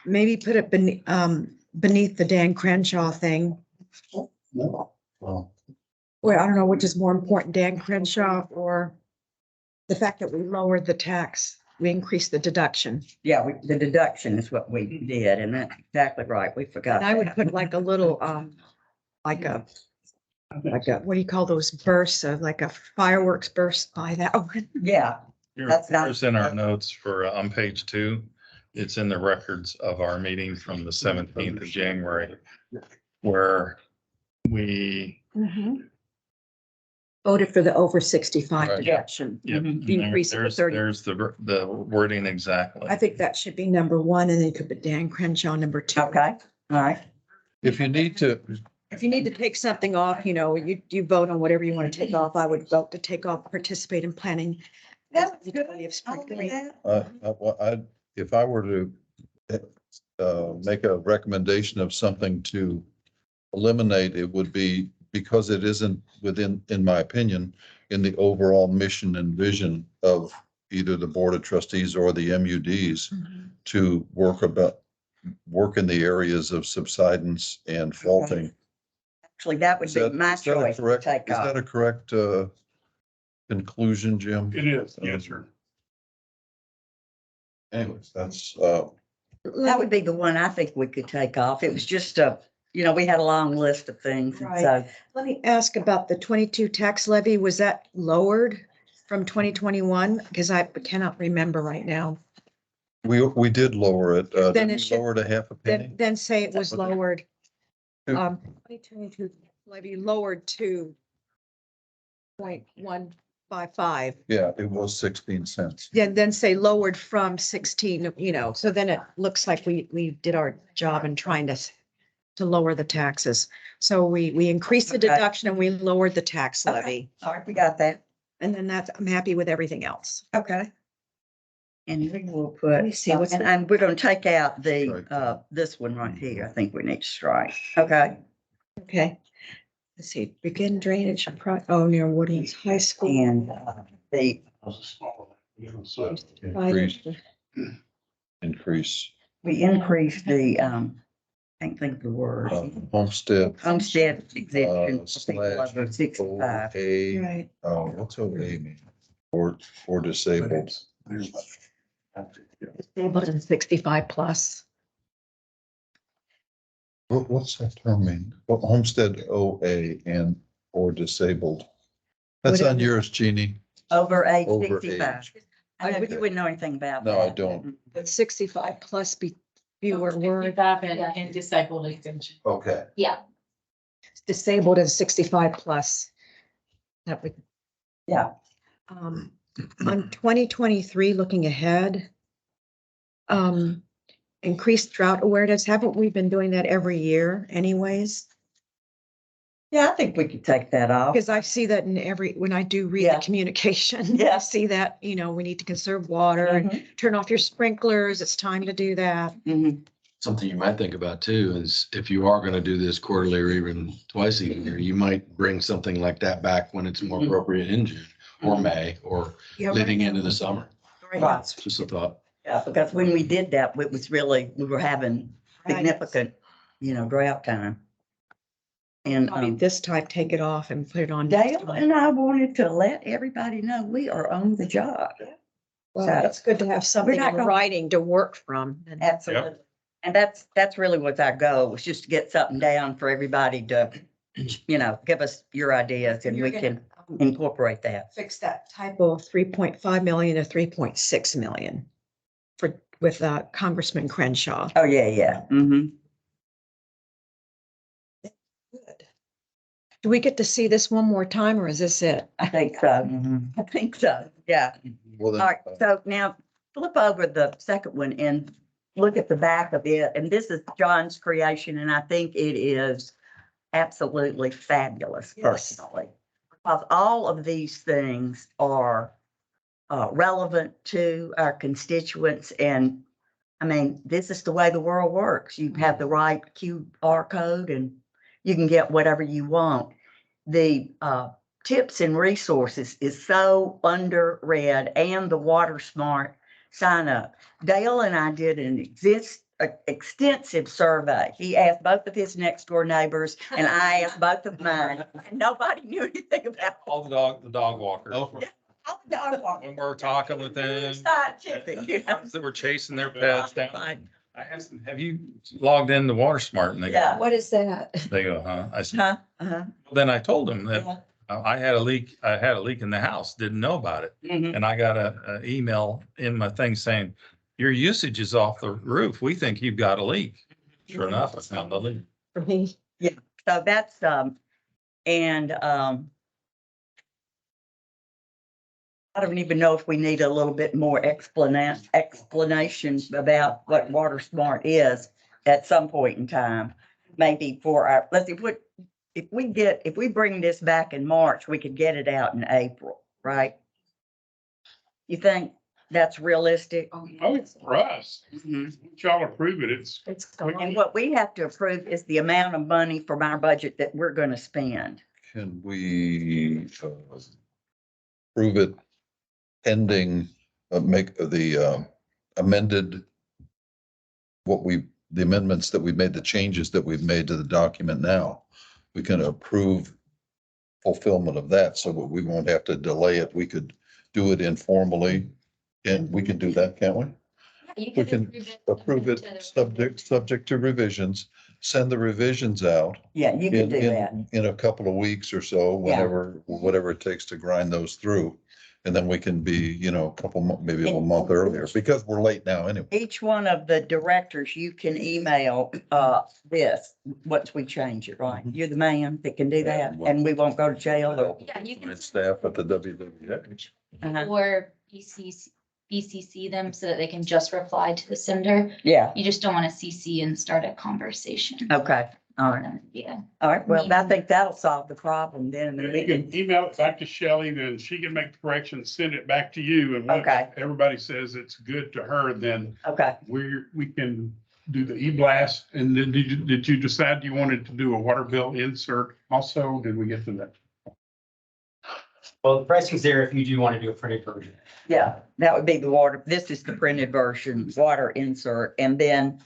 maybe put it beneath the Dan Crenshaw thing. Well, Well, I don't know which is more important, Dan Crenshaw or the fact that we lowered the tax, we increased the deduction. Yeah, the deduction is what we did, and that's exactly right. We forgot. And I would that. put like a little, like a, what do you call those bursts of like a fireworks burst by that one? Yeah, That's not- It's in our notes for, on page 2. It's in the records of our meeting from the 17th of January, where we, Voted for the over 65 Right. deduction. yep, Mhm. and The increase of there's, 30. there's the wording exactly. I think that should be number 1 and then you could put Dan Crenshaw number 2. okay, all right. if you need to, If you need to take something off, you vote on whatever you want to take off. I would vote to take off, participate in planning. That was Utility good. of Spring I'll do Creek. that. if I were to make a recommendation of something to eliminate, it would be because it isn't within, in my opinion, in the overall mission and vision of either the Board of Trustees or the MUDs to work in the areas of subsidence and faulting. Actually, that would Is be that- my is that a choice to correct- take Is that off. a correct conclusion, Jim? It is, yes, sir. Anyways, that's, That would be the one I think we could take off. It was just we had a long list of things. And so, Let me ask about the 22 tax levy. Was that lowered from 2021? Because I cannot remember right now. we did lower it. Then Didn't it we should- lower it a half a penny? Then say it was Okay. lowered. Two. 2022 levy lowered to 0.155. Yeah, it was 16 cents. Then say lowered from 16, so then it looks like we did our job in trying to to lower the taxes. So we increased the Okay. deduction and we lowered the tax levy. All right, we got that. And then I'm happy with everything else. Okay. And we will put, Let me see, what's and we're gonna take out the, Right. this one right here. I think we need to strike. Okay. Okay. Let's see, begin drainage, near Woodlands High School. And the, Increase we increased the, can't think of the word. homestead. Homestead exemption for people Slash over 65. OA, Right. what's OA mean? Or disabled. Disabled and 65 plus. What's that term mean? Well, homestead OA and or disabled. That's on Whatever. yours, Jeannie. Over age Over 65. age. I know you wouldn't know anything about that. No, I don't. But 65 plus be fewer words. And disabled exemption. Okay. Yeah, Disabled and 65 plus. That would. Yeah. On 2023, looking ahead. Increased drought awareness. Haven't we been doing that every year anyways? Yeah, I think we could take that off. Because I see that when I do read Yeah. the communication, Yeah. I see that, we need to conserve water and Mhm, turn off your sprinklers. It's time to do that. mhm. Something you might think about too is if you are gonna do this quarterly or even twice a year, you might bring something like that back when it's more Mhm. appropriate in June or May or Yeah, leading right into now- the summer. right now Right. it's Just a thought. Yeah, because when we did that, it was really, we were having right. significant, drought time. And, Probably this time, take it off and put it on. next Dale time. and I wanted to let everybody know we are on the job. Well, So- it's good to have something not in gonna- writing to work from. And Absolutely. And that's really what's our goal, was just to get something down for everybody to, give us your ideas and You're we gonna, can incorporate that. fix that typo of 3.5 million to 3.6 million with Congressman Crenshaw. Oh, yeah, yeah. Mm-hmm. Good. Do we get to see this one more time or is this it? I think so. I think so. Yeah. Well, then, All right, so now flip over the second one and look at the back of it. And this is John's creation, and I think it is absolutely fabulous Yes. personally. Because all of these things are relevant to our constituents. And I mean, this is the way the world works. You have the right QR code and you can get whatever you want. The tips and resources is so underread, and the Water Smart sign up. Dale and I did an extensive survey. He asked both of his next door neighbors and I asked both of mine, and nobody knew anything about All the dog walkers. all the dog walking. When we're talking with them, Scientific, that were chasing their pets down. I asked them, have you logged in to WaterSmart? And they go, Yeah. What is that? they go, huh? I said, Huh? Uh-huh. then I told them that Yeah. I had a leak in the house, didn't know about it. Mhm. And I got a email in my thing saying, your usage is off the roof. We think you've got a leak. Sure enough, I found the leak. For me? So that's, and, I don't even know if we need a little bit more explanation about what Water Smart is at some point in time. Maybe for our, let's see, if we bring this back in March, we could get it out in April, right? You think that's realistic? Oh, it's for us. Mhm. Y'all approve it, it's. It's And gone. what we have to approve is the amount of money from our budget that we're gonna spend. can we prove it pending, make the amended the amendments that we've made, the changes that we've made to the document now? We can approve fulfillment of that so that we won't have to delay it. We could do it informally. And we can do that, can't we? you We can can approve it subject to revisions, send the revisions out Yeah, you can do that. in a couple of weeks or so, Yeah. whatever it takes to grind those through. And then we can be, a couple, maybe a month earlier, because we're late now anyway. Each one of the directors, you can email, this, once we change it, right? You're the man that can do that, and we won't go to jail or. Yeah, you can. And staff at the WWF. Uh-huh. Or BCC them so that they can just reply to the sender. Yeah, You just don't want to CC and start a conversation. okay, All right, Yeah. all right. Well, I think that'll solve the problem then. and then we You can email it back to Shelley, then she can make the corrections, send it back to you, and once Okay. everybody says it's good to her, then Okay. we can do the e-blast. And then did you decide you wanted to do a water bill insert also? Did we get to that? Well, the pricing's there if you do want to do a printed version. Yeah, that would be the water. This is the printed version, water insert. And then,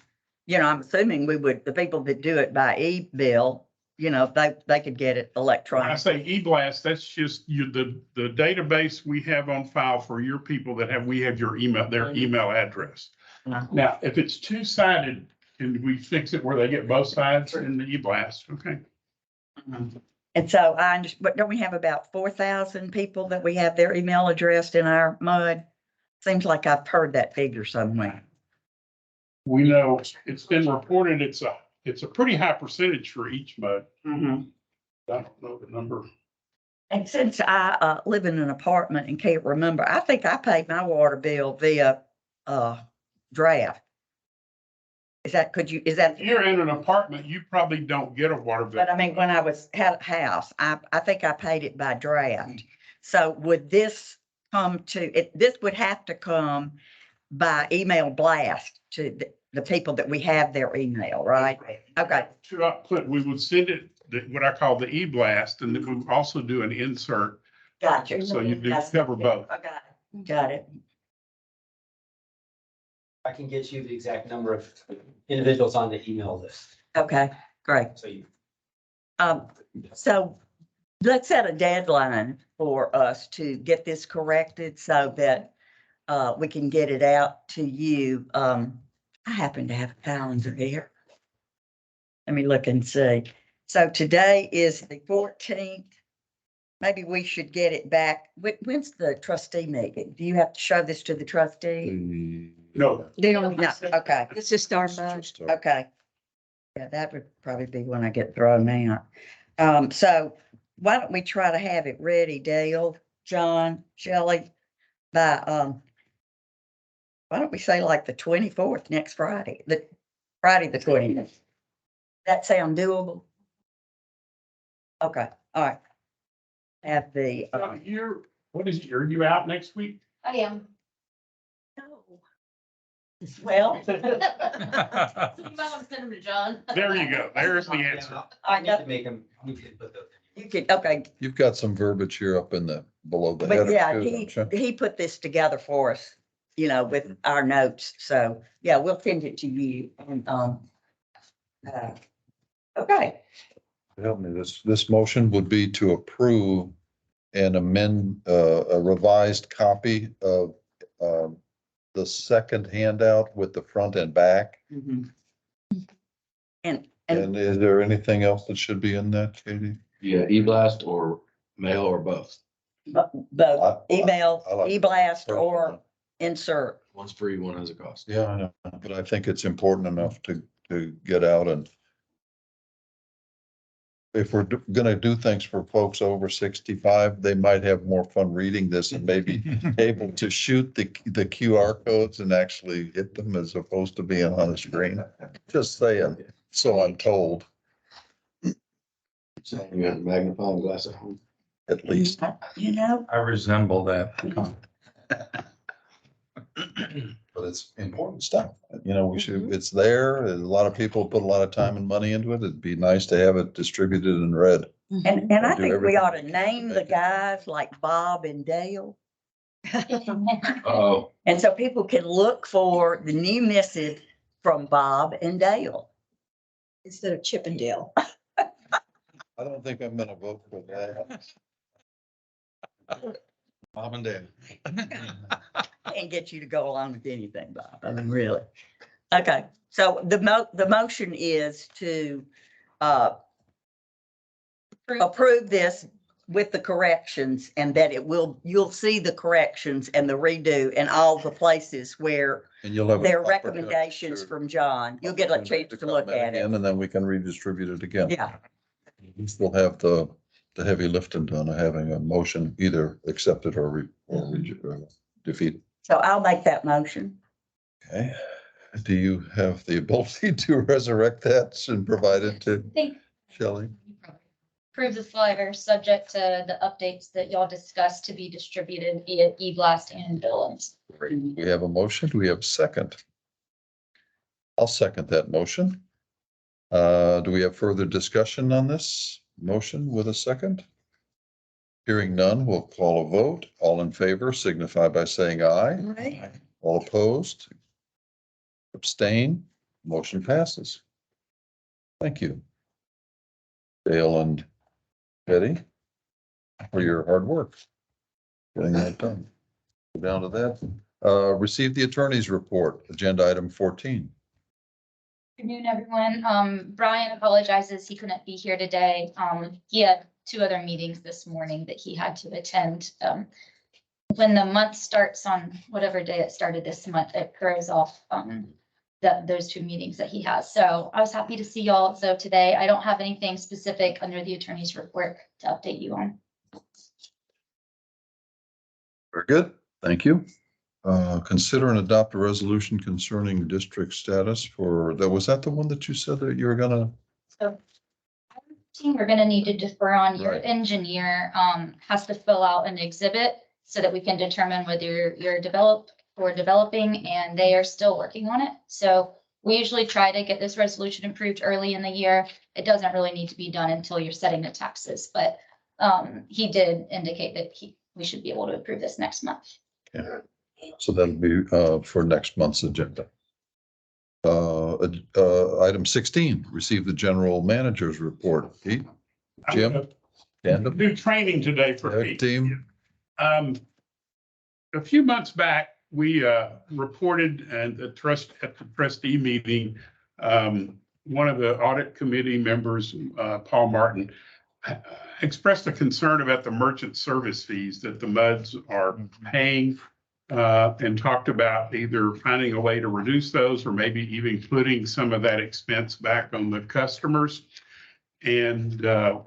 I'm assuming the people that do it by e-bill, they could get it When I electronic. say e-blast, that's just the database we have on file for your people we have your email, their email address. Uh-huh. Now, if it's two-sided, can we fix it where they get both sides in the e-blast? Okay. And so but don't we have about 4,000 people that we have their email addressed in our MUD? Seems like I've heard that figure somewhere. We know it's been reported, it's a pretty high percentage for each mud. Mm-hmm. I don't know the number. And since I live in an apartment and can't remember, I think I paid my water bill via draft. Is that, If you're in an apartment, you probably don't get a water bill. but I mean, when I had a house, I think I paid it by draft. So would this this would have to come by email blast to the people that we have their email, right? Okay, We would send it, what I call the e-blast, and then we would also do an insert. gotcha. So you do That's- cover both. I got it. Got it. I can get you the exact number of individuals on the email list. Okay, great. So you, So let's set a deadline for us to get this corrected so that we can get it out to you. I happen to have a calendar here. Let me look and see. So today is the 14th. Maybe we should get it back. When's the trustee meeting? Do you have to show this to the trustee? No, No, okay. This is our MUD. Okay. Yeah, that would probably be when I get thrown out. So why don't we try to have it ready, Dale, John, Shelley, by, why don't we say like the 24th, next Friday, Friday, the 20th? That sound doable? Okay, all right. Have the, are you out next week? I am. well, You might want to send them to John. There you go. There's the answer. I need to make them, we can put those. you could, okay, You've got some verbiage here up in below the but header. yeah, too, don't you? he put this together for us, with our notes. So, yeah, we'll send it to you and, okay. Help me, this motion would be to approve and amend a revised copy of the second handout with the front and back. Mhm. And And is there anything else that should be in that, Katie? Yeah, e-blast or mail or both. both I email, like e-blast that. or insert. One's free, one has a cost. Yeah, I know, but I think it's important enough to get out and if we're gonna do things for folks over 65, they might have more fun reading this and maybe able to shoot the QR codes and actually hit them as opposed to being on the screen. Just saying, so I'm told, So you got a magnifying glass at home. at least. I resemble that. But it's important stuff. We should, it's there. A lot of people put a lot of time and money into it. It'd be nice to have it distributed and read. And I Do think we ought to everything. name the guys like Bob and Dale. Oh, And so people can look for the new missive from Bob and Dale. Instead of Chippendale. I don't think I'm gonna vote for that. Mom and Dad. Can't get you to go along with anything, Bob. I mean, really. Okay, so the motion is to approve this with the corrections and that you'll see the corrections and the redo and all the places where And you'll have. there are recommendations from John. You'll get a chance to look at it. And then we can redistribute it again. Yeah, We still have the heavy lifting done of having a motion either accepted or defeated. so I'll make that motion. Okay, Do you have the ability to resurrect that and provide it to Think Shelley? approve the flyer subject to the updates that y'all discussed to be distributed via e-blast and Billings. We have a motion. Do we have a second? I'll second that motion. Do we have further discussion on this motion with a second? Hearing none, we'll call a vote. All in favor signify by saying aye. Right. All opposed? Abstain? Motion passes. Thank you, Dale and Betty, for your hard work getting that done. Go down to that. Receive the attorney's report, agenda item 14. Good afternoon, everyone. Brian apologizes. He couldn't be here today. He had 2 other meetings this morning that he had to attend. When the month starts on whatever day it started this month, it throws off those 2 meetings that he has. So I was happy to see y'all. So today I don't have anything specific under the attorney's report to update you on. Very good. Thank you. Consider and adopt a resolution concerning district status for that. Was that the one that you said that you were gonna? So we're gonna need to defer on your Right. engineer has to fill out an exhibit so that we can determine whether you're developing, and they are still working on it. So we usually try to get this resolution approved early in the year. It doesn't really need to be done until you're setting the taxes, but he did indicate that we should be able to approve this next month. Yeah. So that'll be for next month's agenda. Item 16, receive the general manager's report. Pete? Jim? Tandem? Do training today for Tag Pete. team? A few months back, we reported at the trustee meeting, one of the audit committee members, Paul Martin, expressed a concern about the merchant service fees that the MUDs are paying, and talked about either finding a way to reduce those or maybe even putting some of that expense back on the customers. And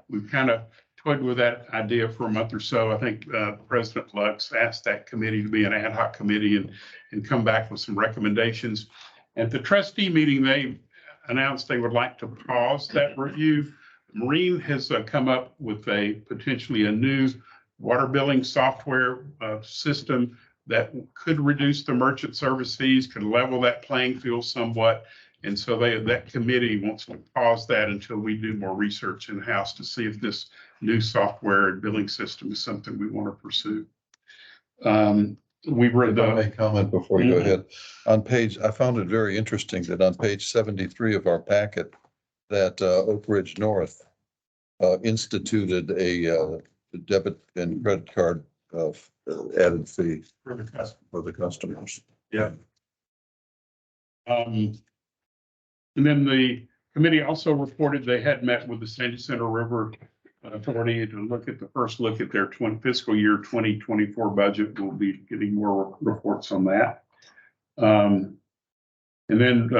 we've kind of toyed with that idea for a month or so. I think President Lux asked that committee to be an ad hoc committee and come back with some recommendations. At the trustee meeting, they announced they would like to pause that review. Marine has come up with potentially a new water billing software system that could reduce the merchant service fees, could level that playing field somewhat. And so that committee wants to pause that until we do more research in-house to see if this new software and billing system is something we want to pursue. We read If I may the, comment before you go ahead. I found it very interesting that on page 73 of our packet, that Oak Ridge North instituted a debit and credit card added fee for the customer. for the customers. Yeah. And then the committee also reported they had met with the Sandy Center River Authority to look at their fiscal year 2024 budget. We'll be getting more reports on that. And then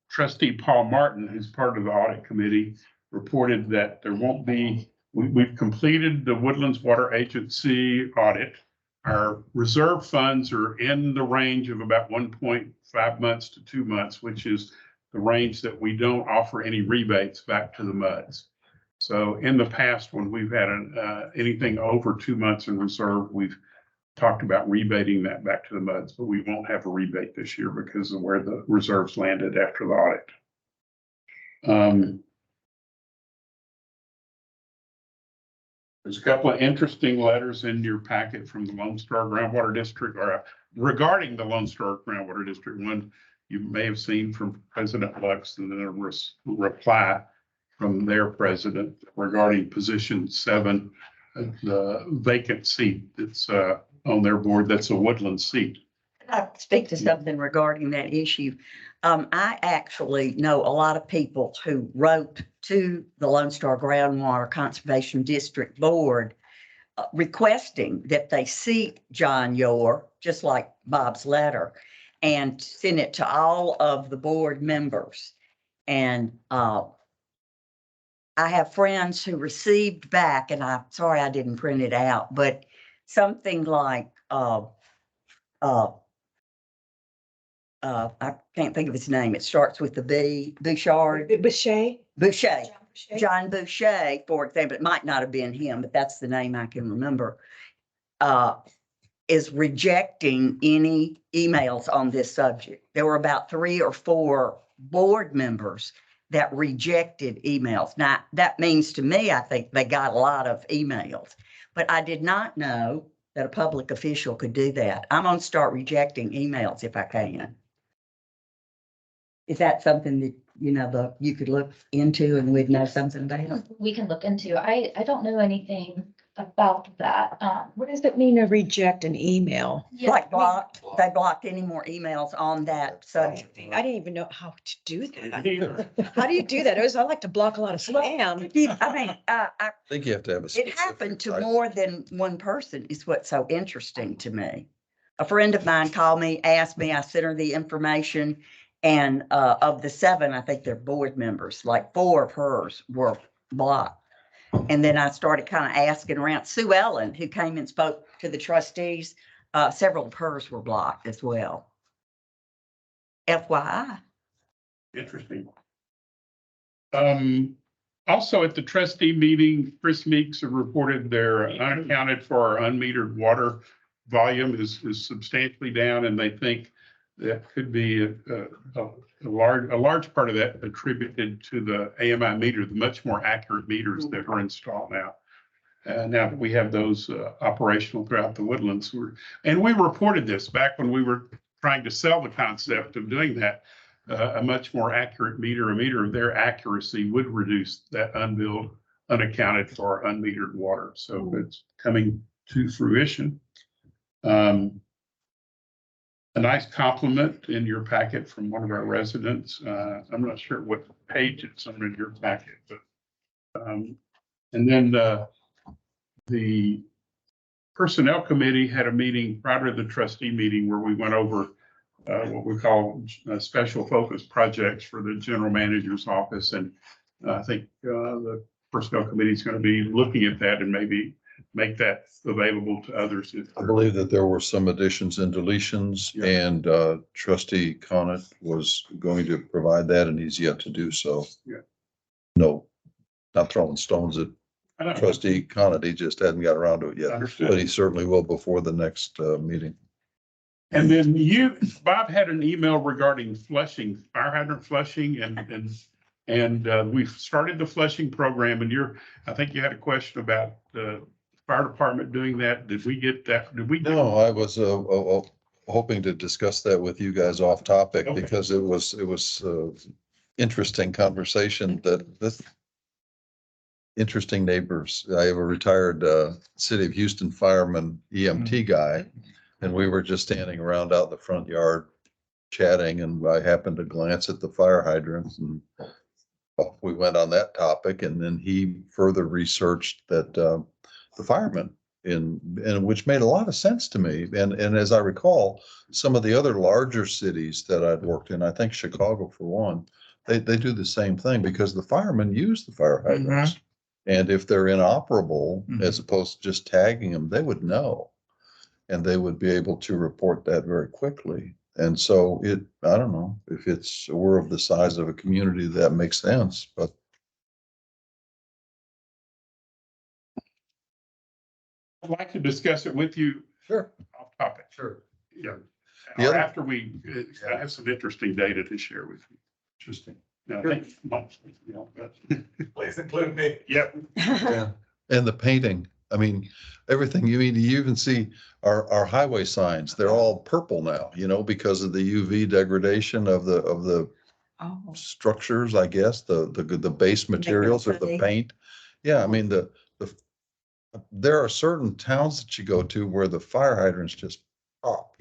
trustee Paul Martin, who's part of the audit committee, reported that there won't be, we've completed the Woodlands Water Agency audit. Our reserve funds are in the range of about 1.5 months to 2 months, which is the range that we don't offer any rebates back to the MUDs. So in the past, when we've had anything over 2 months in reserve, we've talked about rebating that back to the MUDs, but we won't have a rebate this year because of where the reserves landed after the audit. There's a couple of interesting letters in your packet from the Lone Star Groundwater District, or regarding the Lone Star Groundwater District. One you may have seen from President Lux, and then a reply from their president regarding position 7, the vacant seat that's on their board. That's a Woodland seat. I speak to something regarding that issue. I actually know a lot of people who wrote to the Lone Star Groundwater Conservation District Board requesting that they seat John Yor, just like Bob's letter, and send it to all of the board members. And I have friends who received back, and I'm sorry I didn't print it out, but something like I can't think of his name. It starts with the B, Bouchard, Boucher? Boucher. John Boucher, for example, it might not have been him, but that's the name I can remember, is rejecting any emails on this subject. There were about 3 or 4 board members that rejected emails. Now, that means to me, I think they got a lot of emails, but I did not know that a public official could do that. I'm gonna start rejecting emails if I can. Is that something that, you could look into and we'd know something about? We can look into. I don't know anything about that. What does it mean to reject an email? Yeah, Like they blocked any more emails on that subject. I didn't even know how to do that. Either. How do you do that? I like to block a lot of spam. I think you have to have a. it specific happened to type. more than one person is what's so interesting to me. A friend of mine called me, asked me, I sent her the information. And of the 7, I think they're board members, like 4 of hers were blocked. And then I started kind of asking around. Sue Ellen, who came and spoke to the trustees, several of hers were blocked as well. FYI. Interesting. Also at the trustee meeting, Chris Meeks have reported their unaccounted for or unmetered water volume is substantially down, and they think that could be a large part of that attributed to the AMI meter, the much more accurate meters that are installed now. Now that we have those operational throughout the Woodlands. And we reported this back when we were trying to sell the concept of doing that. A much more accurate meter, a meter of their accuracy would reduce that unbilled, unaccounted for, unmetered water. So it's coming to fruition. A nice compliment in your packet from one of our residents. I'm not sure what page it's on in your packet, but and then the personnel committee had a meeting prior to the trustee meeting where we went over what we call special focus projects for the general manager's office. And I think the personnel committee is going to be looking at that and maybe make that available to others. I believe that there were some additions and deletions, and trustee Connett was going to provide that, and he's yet to do so. Yeah. No, not throwing stones at trustee Connett. He just hadn't got around to it yet, Understood. but he certainly will before the next meeting. And then Bob had an email regarding flushing, fire hydrant flushing, and we've started the flushing program. And I think you had a question about the fire department doing that. Did we get that? No, I was hoping to discuss that with you guys off topic, Okay. because it was interesting conversation that this interesting neighbors. I have a retired City of Houston fireman EMT guy, and we were just standing around out in the front yard chatting, and I happened to glance at the fire hydrants, and we went on that topic. And then he further researched that the firemen and which made a lot of sense to me. And as I recall, some of the other larger cities that I'd worked in, I think Chicago for one, they do the same thing, because the firemen use the fire hydrants. And if they're inoperable, as opposed to just tagging them, they would know. And they would be able to report that very quickly. And so I don't know if we're of the size of a community that makes sense, but. I'd like to discuss it with you. Sure. Off topic. Sure. Yeah. The Or other- after I have some interesting data to share with you. Interesting. Yeah, Please include me. Yep. Yeah. And the painting, I mean, everything, you even see our highway signs, they're all purple now, because of the UV degradation of the Oh. structures, I guess, the base materials or the pretty. paint. Yeah, I mean, there are certain towns that you go to where the fire hydrants just pop,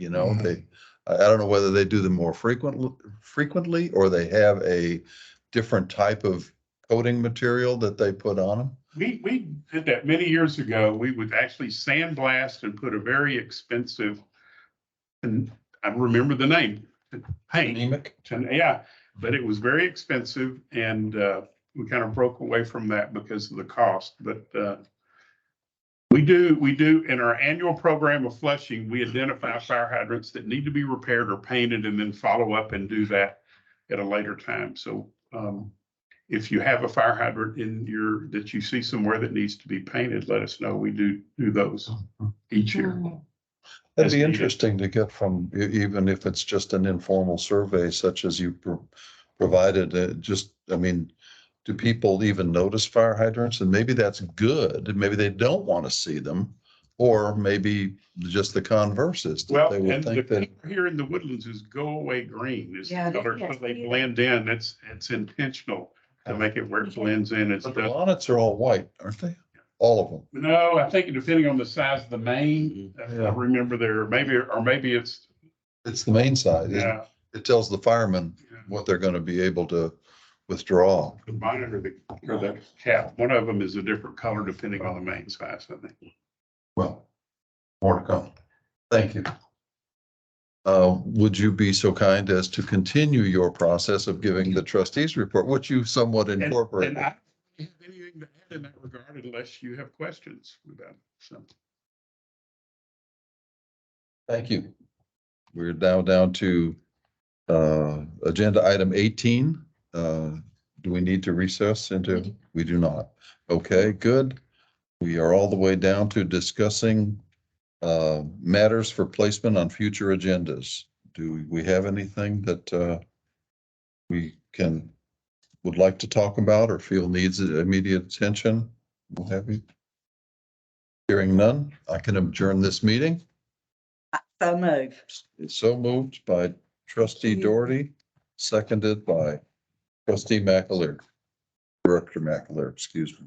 I don't know whether they do them more frequently or they have a different type of coating material that they put on them. We did that many years ago. We would actually sandblast and put a very expensive, and I remember the name, paint. Anemic. Yeah, but it was very expensive, and we kind of broke away from that because of the cost. But We do, in our annual program of flushing, we identify fire hydrants that need to be repaired or painted and then follow up and do that at a later time. So, if you have a fire hydrant that you see somewhere that needs to be painted, let us know. We do those each year. That'd As be needed. interesting to get from, even if it's just an informal survey such as you provided, I mean, do people even notice fire hydrants? And maybe that's good. Maybe they don't want to see them. Or maybe just the converse is that Well, they would and the think that. color here in the Woodlands is go away green is the Yeah, color, yes, so they yeah. blend in. It's intentional to make it where it blends in. It's But the bonnets are all white, aren't they? All of them. no, I think depending on the size of the main, I Yeah. remember there, maybe it's, It's the main side. yeah, It tells the firemen what they're going to be able to withdraw. the bonnet or the cap. One of them is a different color depending on the main size, I think. Well, more to come. Thank you. Would you be so kind as to continue your process of giving the trustees report, which you somewhat And incorporated? I don't have anything to add in that regard unless you have questions about it. So. Thank you. We're now down to agenda item 18. Do we need to recess into? We do not. Okay, good. We are all the way down to discussing matters for placement on future agendas. Do we have anything that we would like to talk about or feel needs immediate attention? What have you? Hearing none, I can adjourn this meeting. So move. It's so moved by trustee Doherty, seconded by trustee McAleer, Director McAleer, excuse me.